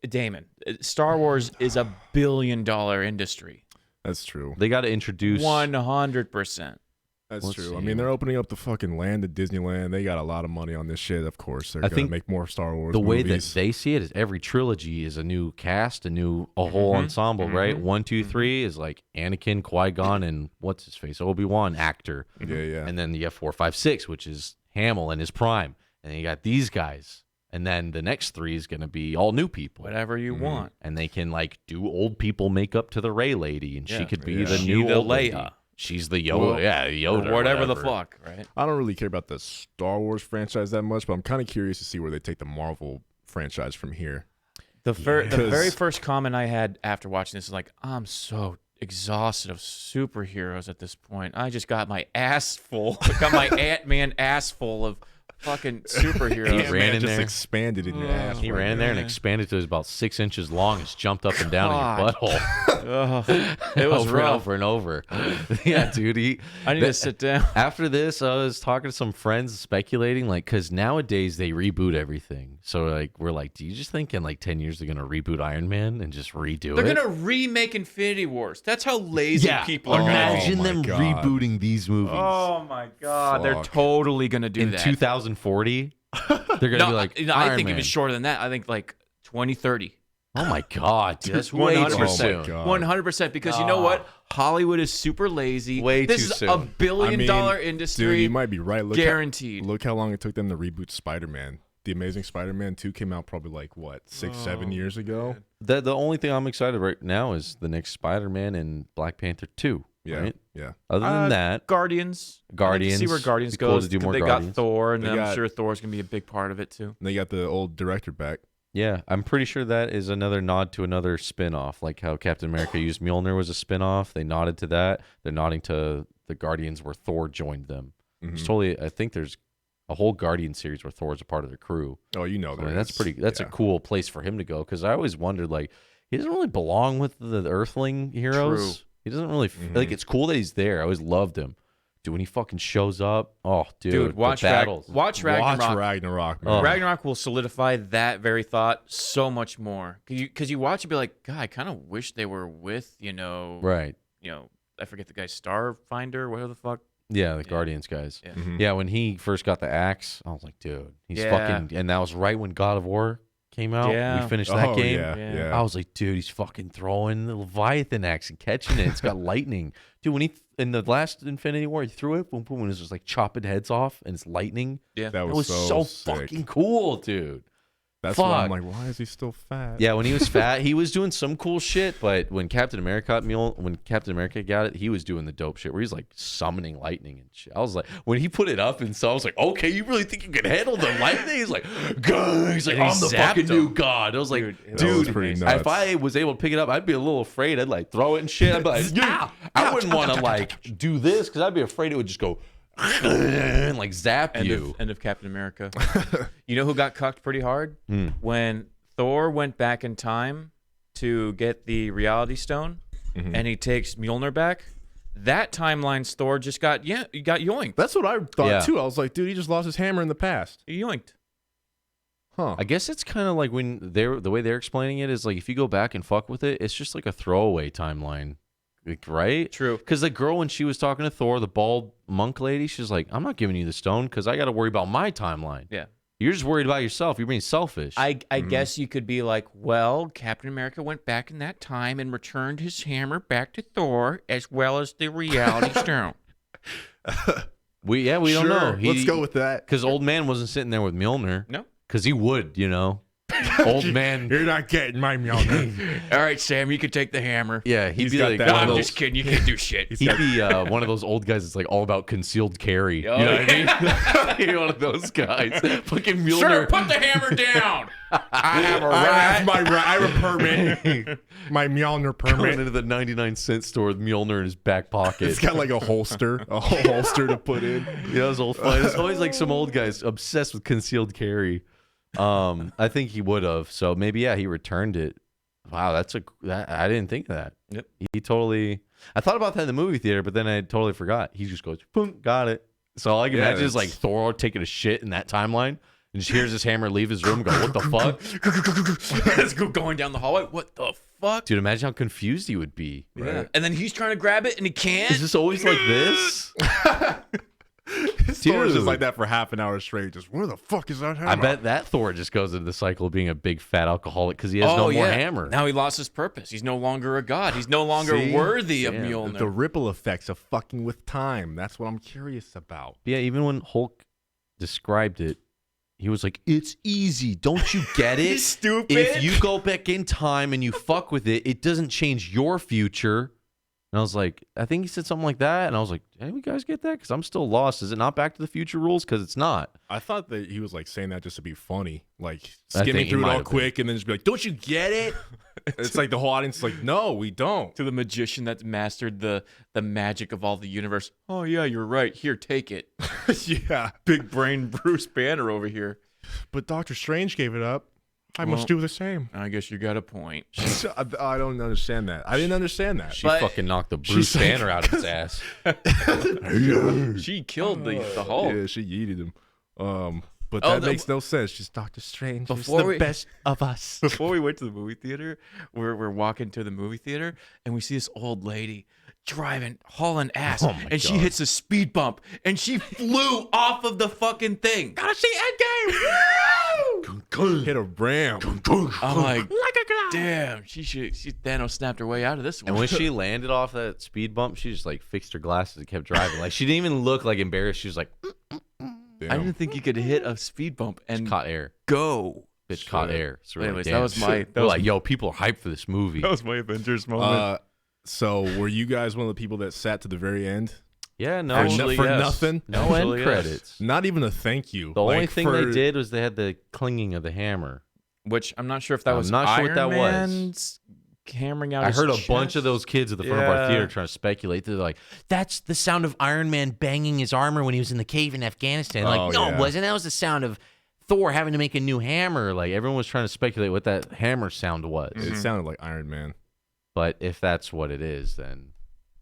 Damon, Star Wars is $1 billion industry. That's true. They got to introduce 100%. That's Let's true. see. I mean, they're opening up the fucking land at Disneyland. They got a lot of money on this shit. Of course, they're gonna make more Star Wars. The way that movies. they see it is every trilogy is a new cast, a whole ensemble, right? 1, 2, 3 is like Anakin, Qui-Gon, and what's his face, Obi-Wan actor. Yeah. And then you have 4, 5, 6, which is Hamill in his prime, and then you got these guys, and then the next 3 is gonna be all new people, Whatever you want. and they can like do old people makeup to the Rey lady, and she could be the She new the old Leia. lady. She's the Yoda, Yoda, Or whatever the fuck, right? I don't really care about the Star Wars franchise that much, but I'm kind of curious to see where they take the Marvel franchise from here. The very first comment I had after watching this is like, I'm so exhausted of superheroes at this point. I just got my ass full. I got my Ant-Man ass full of fucking superheroes. He ran in just there. expanded in your ass. He right ran in there and expanded to about 6 inches long. It's jumped up and down in your butthole. It was over rough. and over and over. Yeah, dude. I need to sit down. After this, I was talking to some friends speculating, like, because nowadays they reboot everything. So, like, we're like, do you just think in like 10 years they're going to reboot Iron Man and just redo They're it? going to remake Infinity Wars. That's how lazy people are going to be. Imagine Oh my them God. rebooting these movies. Oh my God. They're Fuck. totally going to do in that. 2040, they're going to be like, I Iron think Man. even shorter than that. I think like 2030. Oh my God, dude, that's way 100%. too Oh my soon. God. 100%. Because you know what? Hollywood is super lazy. Way this too is soon. $1 billion industry. Dude, you might be right. Guaranteed. Look how long it took them to reboot Spider-Man. The Amazing Spider-Man 2 came out probably like, what, 6, 7 years ago? The only thing I'm excited right now is the next Spider-Man and Black Panther 2. Yeah, Right? yeah. Other than that, Guardians. Guardians. See where Guardians Be cool goes. to do more they Guardians. got Thor, and They I'm got- sure Thor's going to be a big part of it too. And they got the old director back. yeah, I'm pretty sure that is another nod to another spin-off, like how Captain America used Mjolnir was a spin-off. They nodded to that. They're nodding to the Guardians where Thor joined them. It's totally. I think there's a whole Guardian series where Thor's a part of their crew. Oh, you know So, that. that's pretty. That's a cool place for him to go because I always wondered like he doesn't really belong with the Earthling heroes. True. He doesn't really like. It's cool that he's there. I always loved him. Dude, when he fucking shows up, oh, dude, Watch the battles. watch Ragnarok. Watch Ragnarok, man. Oh. Ragnarok will solidify that very thought so much more. Because you watch and be like, God, I kind of wish they were with, Right. I forget the guy, Starfinder, whatever the fuck. Yeah, the Guardians guys. Yeah. Yeah, when he first got the axe, I was like, dude, he's Yeah. fucking. And that was right when God of War came out. Yeah. We finished that Oh, game. yeah. I was like, dude, he's fucking throwing the Leviathan axe and catching it. It's got lightning. Dude, when he, in the last Infinity War, he threw it, boom, boom, and it was just like chopping heads off and it's lightning. Yeah. That It was, was so sick. fucking cool, dude. That's why I'm fuck. like, why is he still fat? Yeah, when he was fat, he was doing some cool shit. But when Captain America got it, he was doing the dope shit where he's like summoning lightning and shit. I was like, when he put it up and so I was like, okay, you really think you can handle the lightning? He's like, God, he's like, And he I'm the zapped fucking new him. god. I was like, Dude, that was dude, pretty nuts. if I was able to pick it up, I'd be a little afraid. I'd like throw it and shit. I'd be like, yeah, I wouldn't want to like do this because I'd be afraid it would just go and like zap you. End of Captain America. You know who got cucked pretty hard? When Thor went back in time to get the Reality Stone, and he takes Mjolnir back. That timeline's Thor just got yoinked. That's what I thought Yeah. too. I was like, dude, he just lost his hammer in the past. He yoinked. Huh. I guess it's kind of like when the way they're explaining it is like if you go back and fuck with it, it's just like a throwaway timeline, like, right? True. Because the girl when she was talking to Thor, the bald monk lady, she's like, "I'm not giving you the stone because I got to worry about my timeline. Yeah. You're just worried about yourself. You're being selfish." I guess you could be like, well, Captain America went back in that time and returned his hammer back to Thor as well as the Reality Stone. we don't know. Let's go with that. Because old man wasn't sitting there with Mjolnir. No. Because he would, Old man. You're not getting my Mjolnir. All right, Sam, you can take the hammer. Yeah, he'd be like, that No, one I'm of just kidding. You can't do shit. he'd be one of those old guys that's like all about concealed carry. You know what I mean? One of those guys. Fucking Mjolnir. Sir, put the hammer down. I have a right. I have a permit. My Mjolnir Going permit. into the 99-cent store with Mjolnir in his back pocket. It's got like a holster to put in. Yeah, it was old fun. It's always like some old guys obsessed with concealed carry. I think he would have. So maybe he returned it. Wow, I didn't think of that. Yep. He totally. I thought about that in the movie theater, but then I totally forgot. He just goes, boom, got it. So all I can imagine is like Thor taking a shit in that timeline. And just hears his hammer leave his room and go, what the fuck? Let's go going down the hallway. What the fuck? Dude, imagine how confused he would be. Yeah. Right. And then he's trying to grab it and he can't. Is this always like this? Thor was just like that for half an hour straight. Just, where the fuck is that hammer? I bet that Thor just goes into the cycle of being a big fat alcoholic because he has no more hammer. Now he lost his purpose. He's no longer a god. He's no longer worthy of Mjolnir. The ripple effects of fucking with time. That's what I'm curious about. Yeah, even when Hulk described it, he was like, it's easy. Don't you get it? Stupid. If you go back in time and you fuck with it, it doesn't change your future. And I was like, I think he said something like that. And I was like, hey, you guys get that? Because I'm still lost. Is it not Back to the Future rules? Because it's not. I thought that he was like saying that just to be funny, like I think skimming he through it might all have quick and then just be like, don't you get it? It's like the whole audience is like, no, we don't. To the magician that's mastered the magic of all the universe. Oh, yeah, you're right. Here, take it. Yeah. Big brain Bruce Banner over here. But Doctor Strange gave it up. I must do the same. I guess you got a point. I don't understand that. I didn't understand that. She fucking knocked the Bruce Banner out of his ass. She killed the Hulk. Yeah, she yeeted him. But that makes no sense. She's Doctor Strange. She's the best of us. Before we went to the movie theater, we're walking to the movie theater, and we see this old lady driving, hauling ass, and she hits a speed bump, and she flew off of the fucking thing. Gotta see Endgame! Hit a ram. I'm like, damn, she Thanos snapped her way out of this one. And when she landed off that speed bump, she just like fixed her glasses and kept driving. Like she didn't even look like embarrassed. She was like, I didn't think you could hit a speed bump and caught air. Go. Bitch caught air. So anyways, that was my. They're like, yo, people are hyped for this movie. That was my Avengers moment. So were you guys one of the people that sat to the very end? Yeah, no. Actually, for nothing? No end credits. Not even a thank you. The only thing they did was they had the clinging of the hammer. Which I'm not sure if that was not Iron sure what that Man's was. Hammering out I his heard chest. a bunch of those kids at the front of our theater trying to speculate. They're like, that's the sound of Iron Man banging his armor when he was in the cave in Afghanistan. Like, no, it wasn't. That was the sound of Thor having to make a new hammer. Like, everyone was trying to speculate what that hammer sound was. It sounded like Iron Man. But if that's what it is, then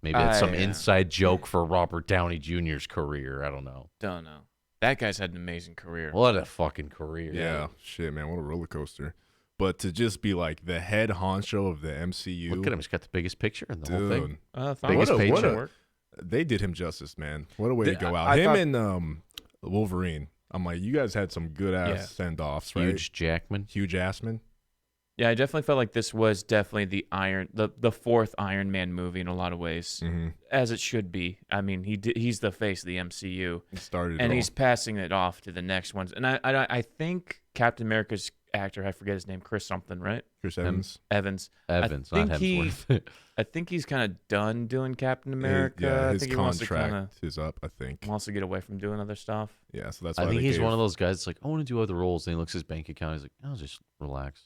maybe it's some inside joke for Robert Downey Jr.'s career. I don't know. Don't know. That guy's had an amazing career. What a fucking career. Yeah. Shit, man. What a roller coaster. But to just be like the head honcho of the MCU. Look at him. He's got the biggest picture in the whole thing. Biggest paycheck. They did him justice, man. What a way to go out. Him and Wolverine. I'm like, you guys had some good ass send-offs, right? Huge Jackman. Huge Assman. Yeah, I definitely felt like this was definitely the fourth Iron Man movie in a lot of ways, as it should be. I mean, he's the face of the MCU. He started, and he's passing it off to the next ones. And I think Captain America's actor, I forget his name, Chris something, right? Chris Evans. Evans, not Hemsworth. I think he's kind of done doing Captain America. His I think contract is up, I think. Wants to get away from doing other stuff. Yeah, so that's why I think he's one of those guys that's like, I want to do other roles. And he looks at his bank account. He's like, I'll just relax.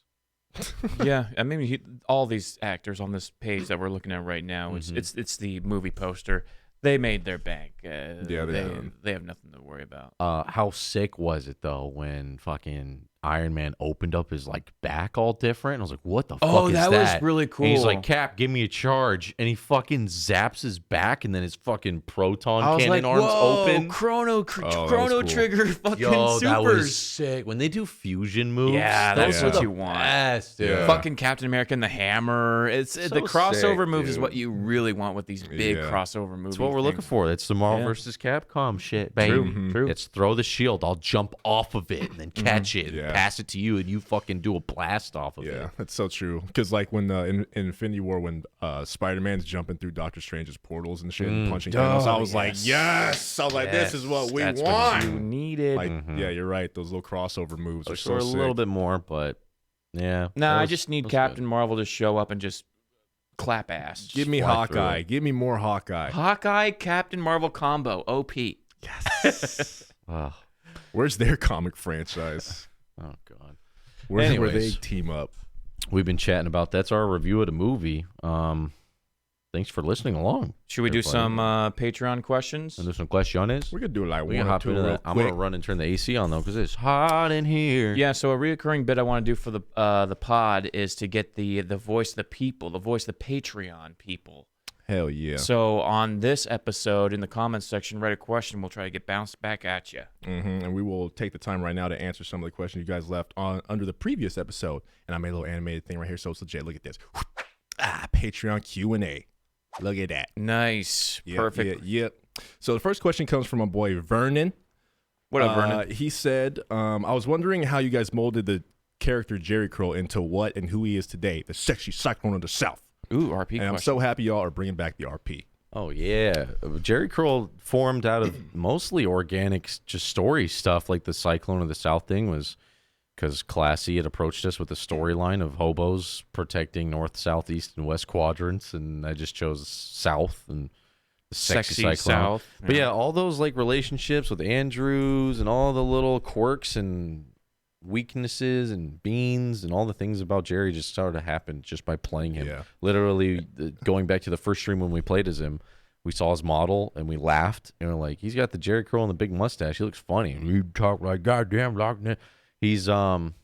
Yeah, I mean, all these actors on this page that we're looking at right now, it's the movie poster. They made their bank. They have nothing to worry about. How sick was it though when fucking Iron Man opened up his like back all different? I was like, what the fuck is that? Oh, that was really cool. And he's like, Cap, give me a charge, and he fucking zaps his back, and then his fucking proton cannon arms open. Chrono Trigger, fucking Yo, supers. That was sick. When they do fusion moves, that's what you want. Best, dude. Yeah. Fucking Captain America and the hammer. It's the crossover sick, moves is what you really want with these big crossover movies. That's what we're looking for. It's the Marvel versus Capcom shit, baby. True. It's throw the shield. I'll jump off of it and then catch it and pass it to you, and you fucking do a blast off of it. Yeah, that's so true. Because like when in Infinity War, when Spider-Man's jumping through Doctor Strange's portals and shit and punching Thanos, I was like, yes! I was like, this is what we want. What you needed. Like, yeah, you're right. Those little crossover moves are so a sick. little bit more, but Yeah. Nah, I just need Captain Marvel to show up and just clap ass. Give me Hawkeye. Give me more Hawkeye. Hawkeye, Captain Marvel combo. OP. Yes. Where's their comic franchise? Oh, God. Where they team up? We've been chatting about that's our review of the movie. Thanks for listening along. Should we do some Patreon questions? And do some questions. We could do like one or two. I'm going to run and turn the AC on, though, because it's hot in here. Yeah, so a reoccurring bit I want to do for the pod is to get the voice of the people, the voice of the Patreon people. Hell yeah. So on this episode, in the comments section, write a question. We'll try to get bounced back at you. And we will take the time right now to answer some of the questions you guys left under the previous episode. And I made a little animated thing right here, so it's legit. Look at this. Patreon Q&A. Look at that. Nice. Perfect. Yep. So the first question comes from my boy Vernon. What up, Vernon? He said, I was wondering how you guys molded the character Jerry Curl into what and who he is today, the sexy cyclone of the South. Ooh, RP question. I'm so happy y'all are bringing back the RP. Oh, yeah. Jerry Curl formed out of mostly organic just story stuff, like the Cyclone of the South thing was because Classy had approached us with a storyline of hobos protecting north, south, east, and west quadrants, and I just chose South and the sexy Cyclone. South. But yeah, all those like relationships with Andrews and all the little quirks and weaknesses and beans and all the things about Jerry just started to happen just by playing him. Yeah. Literally, going back to the first stream when we played as him, we saw his model and we laughed and we're like, he's got the Jerry Curl and the big mustache. He looks funny. And you talk like goddamn Loch Ness. He's John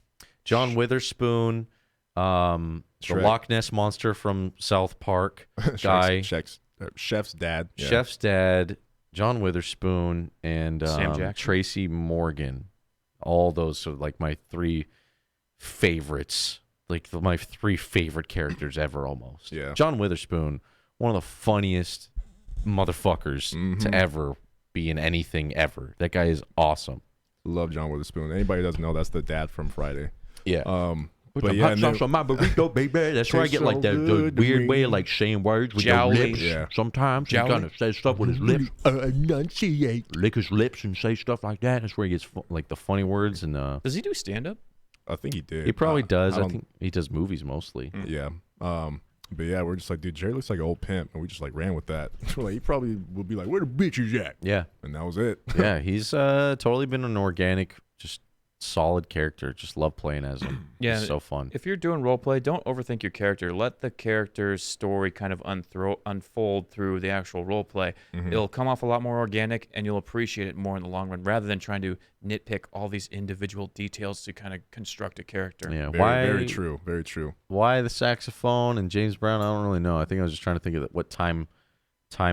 Witherspoon, the Loch Ness monster from South Park guy, Chef's dad, Chef's dad, John Witherspoon, and Sam Jackson. Tracy Morgan. All those are like my three favorites, like my three favorite characters ever almost. Yeah. John Witherspoon, one of the funniest motherfuckers to ever be in anything ever. That guy is awesome. Love John Witherspoon. Anybody who doesn't know, that's the dad from Friday. Yeah. But the hot sauce on my burrito, baby. That's where I get like the weird way of like saying words with your lips. Yeah. Sometimes he kind of says stuff with his lips. Enunciate. Lick his lips and say stuff like that. That's where he gets like the funny words. And does he do stand-up? I think he did. He probably does. I think he does movies mostly. Yeah. But yeah, we're just like, dude, Jerry looks like an old pimp, and we just like ran with that. We're like, he probably would be like, where the bitches at? Yeah. And that was it. Yeah, he's totally been an organic, just solid character. Just love playing as him. Yeah, it's so fun. If you're doing role play, don't overthink your character. Let the character's story kind of unfold through the actual role play. It'll come off a lot more organic, and you'll appreciate it more in the long run, rather than trying to nitpick all these individual details to kind of construct a character. Yeah, very true. Very true. Why the saxophone and James Brown? I don't really know. I think I was just trying to think of what time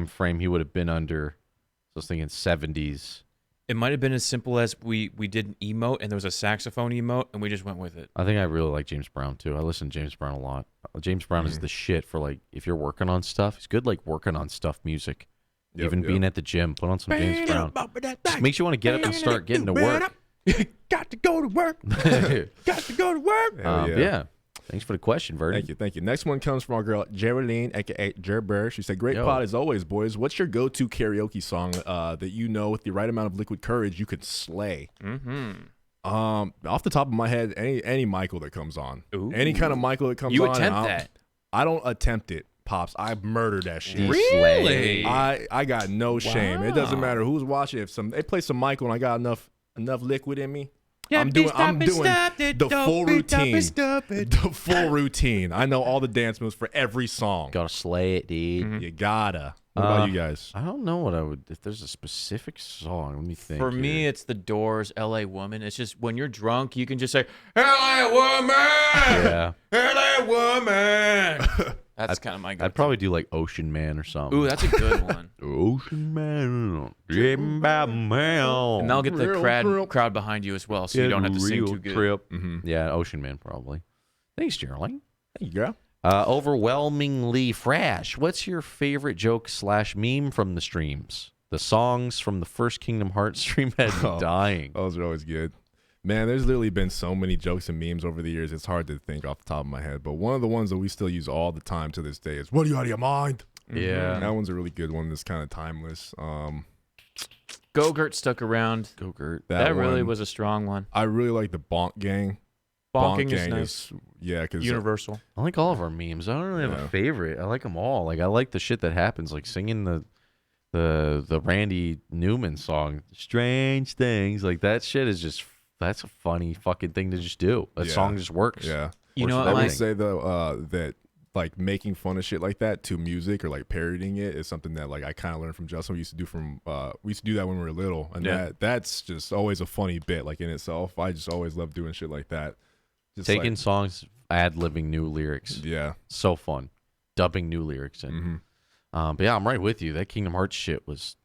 frame he would have been under. So I was thinking 70s. It might have been as simple as we did an emote and there was a saxophone emote and we just went with it. I think I really like James Brown too. I listen to James Brown a lot. James Brown is the shit for like if you're working on stuff. He's good like working on stuff music. Even being at the gym, put on some James Brown. Just makes you want to get up and start getting to work. Got to go to work. Got to go to work. Yeah. Thanks for the question, Verdi. Thank you. Next one comes from our girl, Geraldine, a.k.a. Gerber. She said, great pod as always, boys. What's your go-to karaoke song that you know with the right amount of liquid courage you could slay? Off the top of my head, any Michael that comes on. Ooh. Any kind of Michael that comes on. You attempt that? I don't attempt it, Pops. I murdered that shit. Really? I got no shame. It doesn't matter who's watching. If they play some Michael and I got enough liquid in me, I'm doing the full routine. The full routine. I know all the dance moves for every song. Gotta slay it, dude. You gotta. What about you guys? I don't know what I would. If there's a specific song, let me think. For me, it's The Doors, "L.A. Woman." It's just when you're drunk, you can just say, "L.A. Woman." Yeah. "L.A. Woman." That's kind of my go-to. I'd probably do like Ocean Man or something. Ooh, that's a good one. Ocean Man, driven by mail. And that'll get the crowd behind you as well, so you don't have to sing too good. Trip. Yeah, Ocean Man probably. Thanks, Geraldine. Thank you, girl. Overwhelmingly fresh. What's your favorite joke / meme from the streams? The songs from the first Kingdom Hearts stream had me dying. Those are always good. Man, there's literally been so many jokes and memes over the years, it's hard to think off the top of my head. But one of the ones that we still use all the time to this day is, what are you out of your mind? Yeah. That one's a really good one that's kind of timeless. Go-Gurt stuck around. Go-Gurt. That really was a strong one. I really like the Bonk Gang. Bonking is nice. Yeah, because universal. I like all of our memes. I don't really have a favorite. I like them all. Like I like the shit that happens, like singing the Randy Newman song, "Strange Things." Like that shit is just that's a funny fucking thing to just do. That song just works. Yeah, you know, I would say though that like making fun of shit like that to music or like parodying it is something that like I kind of learned from Justin. We used to do that when we were little, and that's just always a funny bit like in itself. I just always love doing shit like that. Just taking songs, ad-libbing new lyrics. Yeah, so fun. Dubbing new lyrics in. But yeah, I'm right with you. That Kingdom Hearts shit was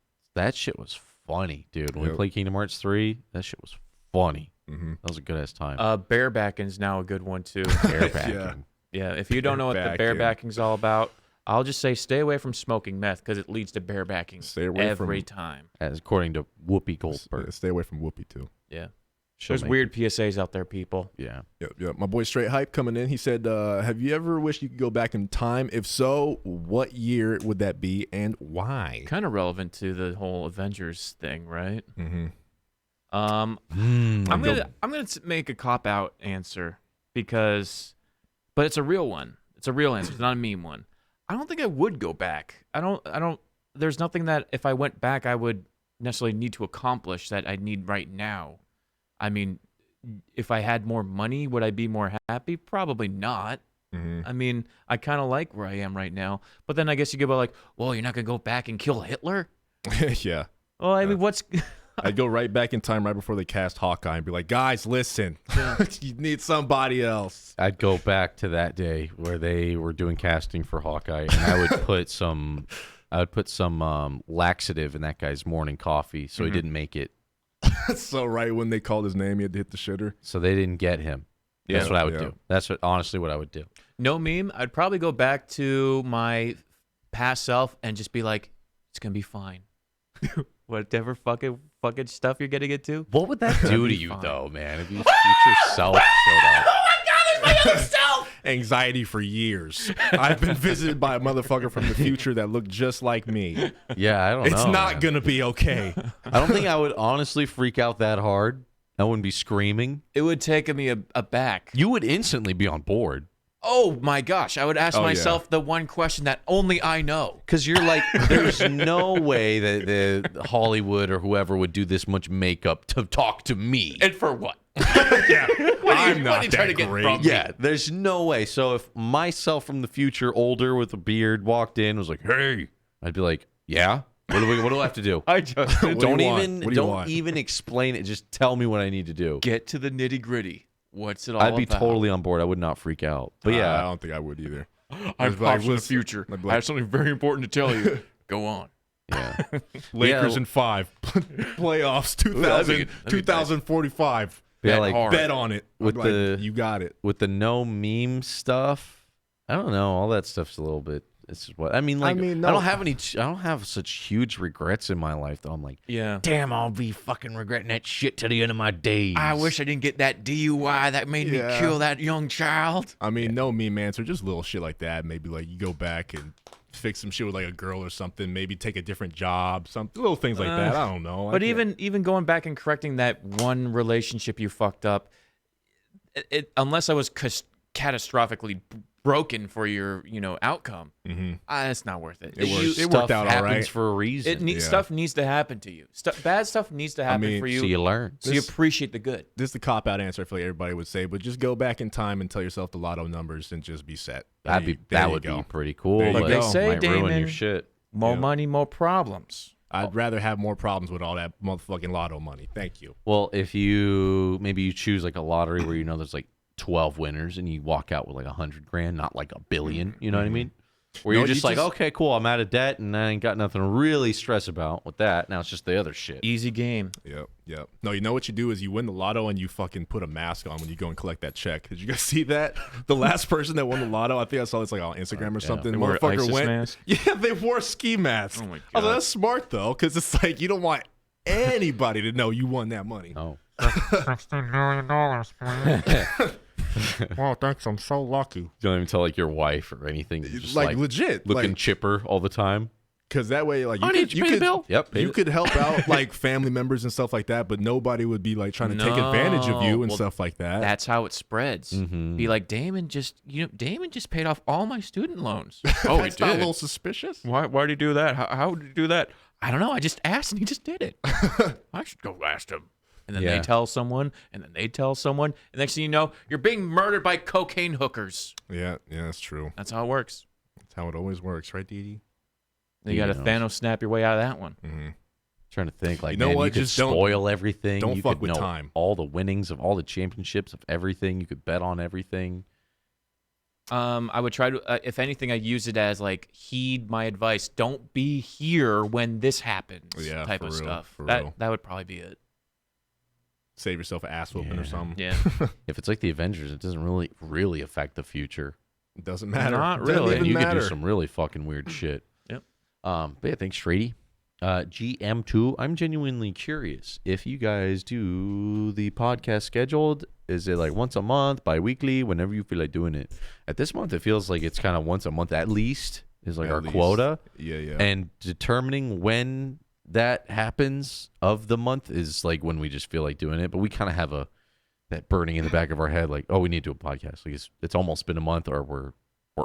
funny, dude. When we played Kingdom Hearts 3, that shit was funny. That was a good ass time. Barebacking's now a good one too. Barebacking. Yeah, if you don't know what the barebacking's all about, I'll just say stay away from smoking meth because it leads to barebacking every time. As according to Whoopi Goldberg. Stay away from Whoopi too. Yeah. There's weird PSAs out there, people. Yeah. Yep. My boy Straight Hype coming in. He said, have you ever wished you could go back in time? If so, what year would that be and why? Kind of relevant to the whole Avengers thing, right? I'm gonna make a cop-out answer but it's a real one. It's a real answer. It's not a meme one. I don't think I would go back. I don't there's nothing that if I went back I would necessarily need to accomplish that I need right now. I mean, if I had more money, would I be more happy? Probably not. I mean, I kind of like where I am right now. But then I guess you go like, well, you're not going to go back and kill Hitler? Yeah. Well, I mean, what's... I'd go right back in time right before they cast Hawkeye and be like, guys, listen, you need somebody else. I'd go back to that day where they were doing casting for Hawkeye, and I would put some laxative in that guy's morning coffee so he didn't make it. So right when they called his name, he had to hit the shitter. So they didn't get him. That's what I would do. That's honestly what I would do. No meme. I'd probably go back to my past self and just be like, it's going to be fine. Whatever fucking stuff you're getting into. What would that do to you, though, man, if your future self showed up? Oh, my God, it's my other self! Anxiety for years. I've been visited by a motherfucker from the future that looked just like me. Yeah, I don't know. It's not going to be okay. I don't think I would honestly freak out that hard. I wouldn't be screaming. It would take me aback. You would instantly be on board. Oh, my gosh. I would ask myself the one question that only I know. Because you're like, there's no way that the Hollywood or whoever would do this much makeup to talk to me. And for what? Yeah, I'm not that great. Yeah, there's no way. So if myself from the future, older with a beard, walked in, was like, "Hey," I'd be like, "Yeah, what do I have to do?" I just don't even explain it. Just tell me what I need to do. Get to the nitty gritty. What's it all about? I'd be totally on board. I would not freak out. But yeah, I don't think I would either. I'm Pops from the future. I have something very important to tell you. Go on. Yeah. Lakers in 5 playoffs 2045. Yeah, like bet on it. You got it. With the no meme stuff, I don't know. All that stuff's a little bit. It's what I mean. Like, no. I don't have such huge regrets in my life. Though I'm like, damn, I'll be fucking regretting that shit to the end of my days. I wish I didn't get that DUI that made me kill that young child. I mean, no meme answer, just little shit like that. Maybe like you go back and fix some shit with like a girl or something. Maybe take a different job. Some little things like that. I don't know. But even going back and correcting that one relationship you fucked up, unless I was catastrophically broken for your outcome, it's not worth it. It worked out all right for a reason. Stuff needs to happen to you. Bad stuff needs to happen for you. So you learn. So you appreciate the good. This is the cop-out answer I feel like everybody would say, but just go back in time and tell yourself the lotto numbers and just be set. That would be pretty cool. Like they say, might Damon, ruin your shit. More money, more problems. I'd rather have more problems with all that motherfucking lotto money. Thank you. Well, if you choose like a lottery where there's like 12 winners and you walk out with like $100,000, not like $1 billion. You know what I mean? Where you're just like, okay, cool, I'm out of debt and I ain't got nothing to really stress about with that. Now it's just the other shit. Easy game. Yep. No, you know what you do is you win the lotto and you fucking put a mask on when you go and collect that check. Did you guys see that? The last person that won the lotto, I think I saw this like on Instagram or something. They wore Motherfucker ISIS went. mask? Yeah, they wore a ski mask. Oh my God. I was like, that's smart though, because it's like you don't want anybody to know you won that money. Oh. $16 million, please. Wow, thanks. I'm so lucky. You don't even tell like your wife or anything. You're just like legit looking like, chipper all the time. Because that way, like, you could help out like family members and stuff like that, but nobody would be like trying to take advantage of you and stuff like that. That's how it spreads. Be like, Damon just paid off all my student loans. Oh, he did. Not a little suspicious. Why did he do that? How did he do that? I don't know. I just asked and he just did it. I should go ask him. And then they tell someone, and then they tell someone, and next thing you know, you're being murdered by cocaine hookers. Yeah, that's true. That's how it works. That's how it always works, right, Dee? You got to Thanos snap your way out of that one. Trying to think, like, you know what? You could spoil everything. Don't you fuck could with know time. All the winnings of all the championships of everything. You could bet on everything. I would try to, if anything, I'd use it as like, heed my advice. Don't be here when this happens. Yeah, type of real, stuff. That would probably be it. Save yourself an ass whooping or something. Yeah. If it's like the Avengers, it doesn't really affect the future. It doesn't matter. Not really. And you could do some really fucking weird shit. Yep. But yeah, thanks, Strady. GM2, I'm genuinely curious if you guys do the podcast scheduled. Is it like once a month, bi-weekly, whenever you feel like doing it? At this month, it feels like it's kind of once a month at least is like our quota. Yeah. And determining when that happens of the month is like when we just feel like doing it. But we kind of have that burning in the back of our head, like, oh, we need to do a podcast. Like it's almost been a month, or we're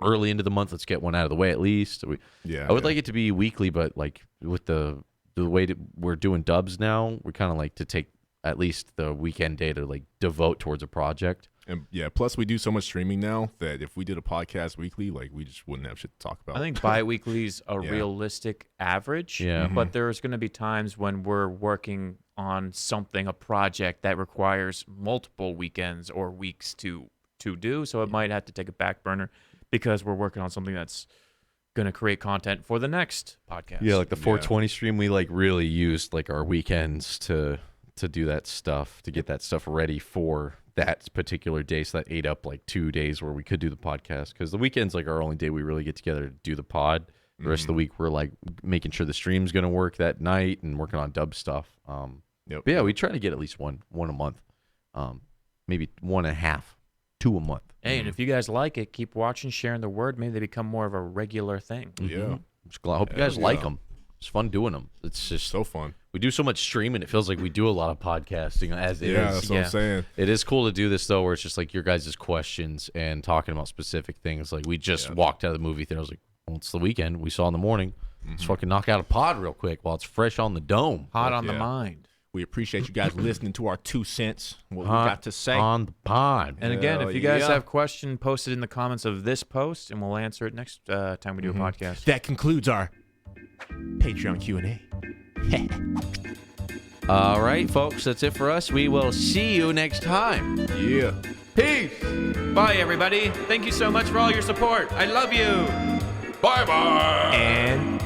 early into the month. Let's get one out of the way at least. I would like it to be weekly, but like with the way that we're doing dubs now, we kind of like to take at least the weekend day to like devote towards a project. And yeah, plus we do so much streaming now that if we did a podcast weekly, like we just wouldn't have shit to talk about. I think bi-weekly's a realistic average. Yeah. But there's going to be times when we're working on something, a project that requires multiple weekends or weeks to do. So it might have to take a back burner because we're working on something that's going to create content for the next podcast. Yeah, like the 420 stream, we like really used like our weekends to do that stuff, to get that stuff ready for that particular day. So that ate up like 2 days where we could do the podcast, because the weekend's like our only day we really get together to do the pod. The rest of the week we're like making sure the stream's going to work that night and working on dub stuff. But yeah, we try to get at least one a month, maybe 1.5, 2 a month. Hey, and if you guys like it, keep watching, sharing the word. Maybe they become more of a regular thing. Yeah. I hope you guys like them. It's fun doing them. It's just so fun. We do so much streaming. It feels like we do a lot of podcasting as it is. Yeah, that's what I'm saying. It is cool to do this, though, where it's just like your guys' questions and talking about specific things. Like we just walked out of the movie theater. I was like, well, it's the weekend. We saw in the morning. Let's fucking knock out a pod real quick while it's fresh on the dome. Hot on the mind. We appreciate you guys listening to our 2 cents, what we got to say. On the pod. And again, if you guys have a question, post it in the comments of this post, and we'll answer it next time we do a podcast. That concludes our Patreon Q&A. All right, folks, that's it for us. We will see you next time. Yeah. Peace. Bye, everybody. Thank you so much for all your support. I love you. Bye-bye. And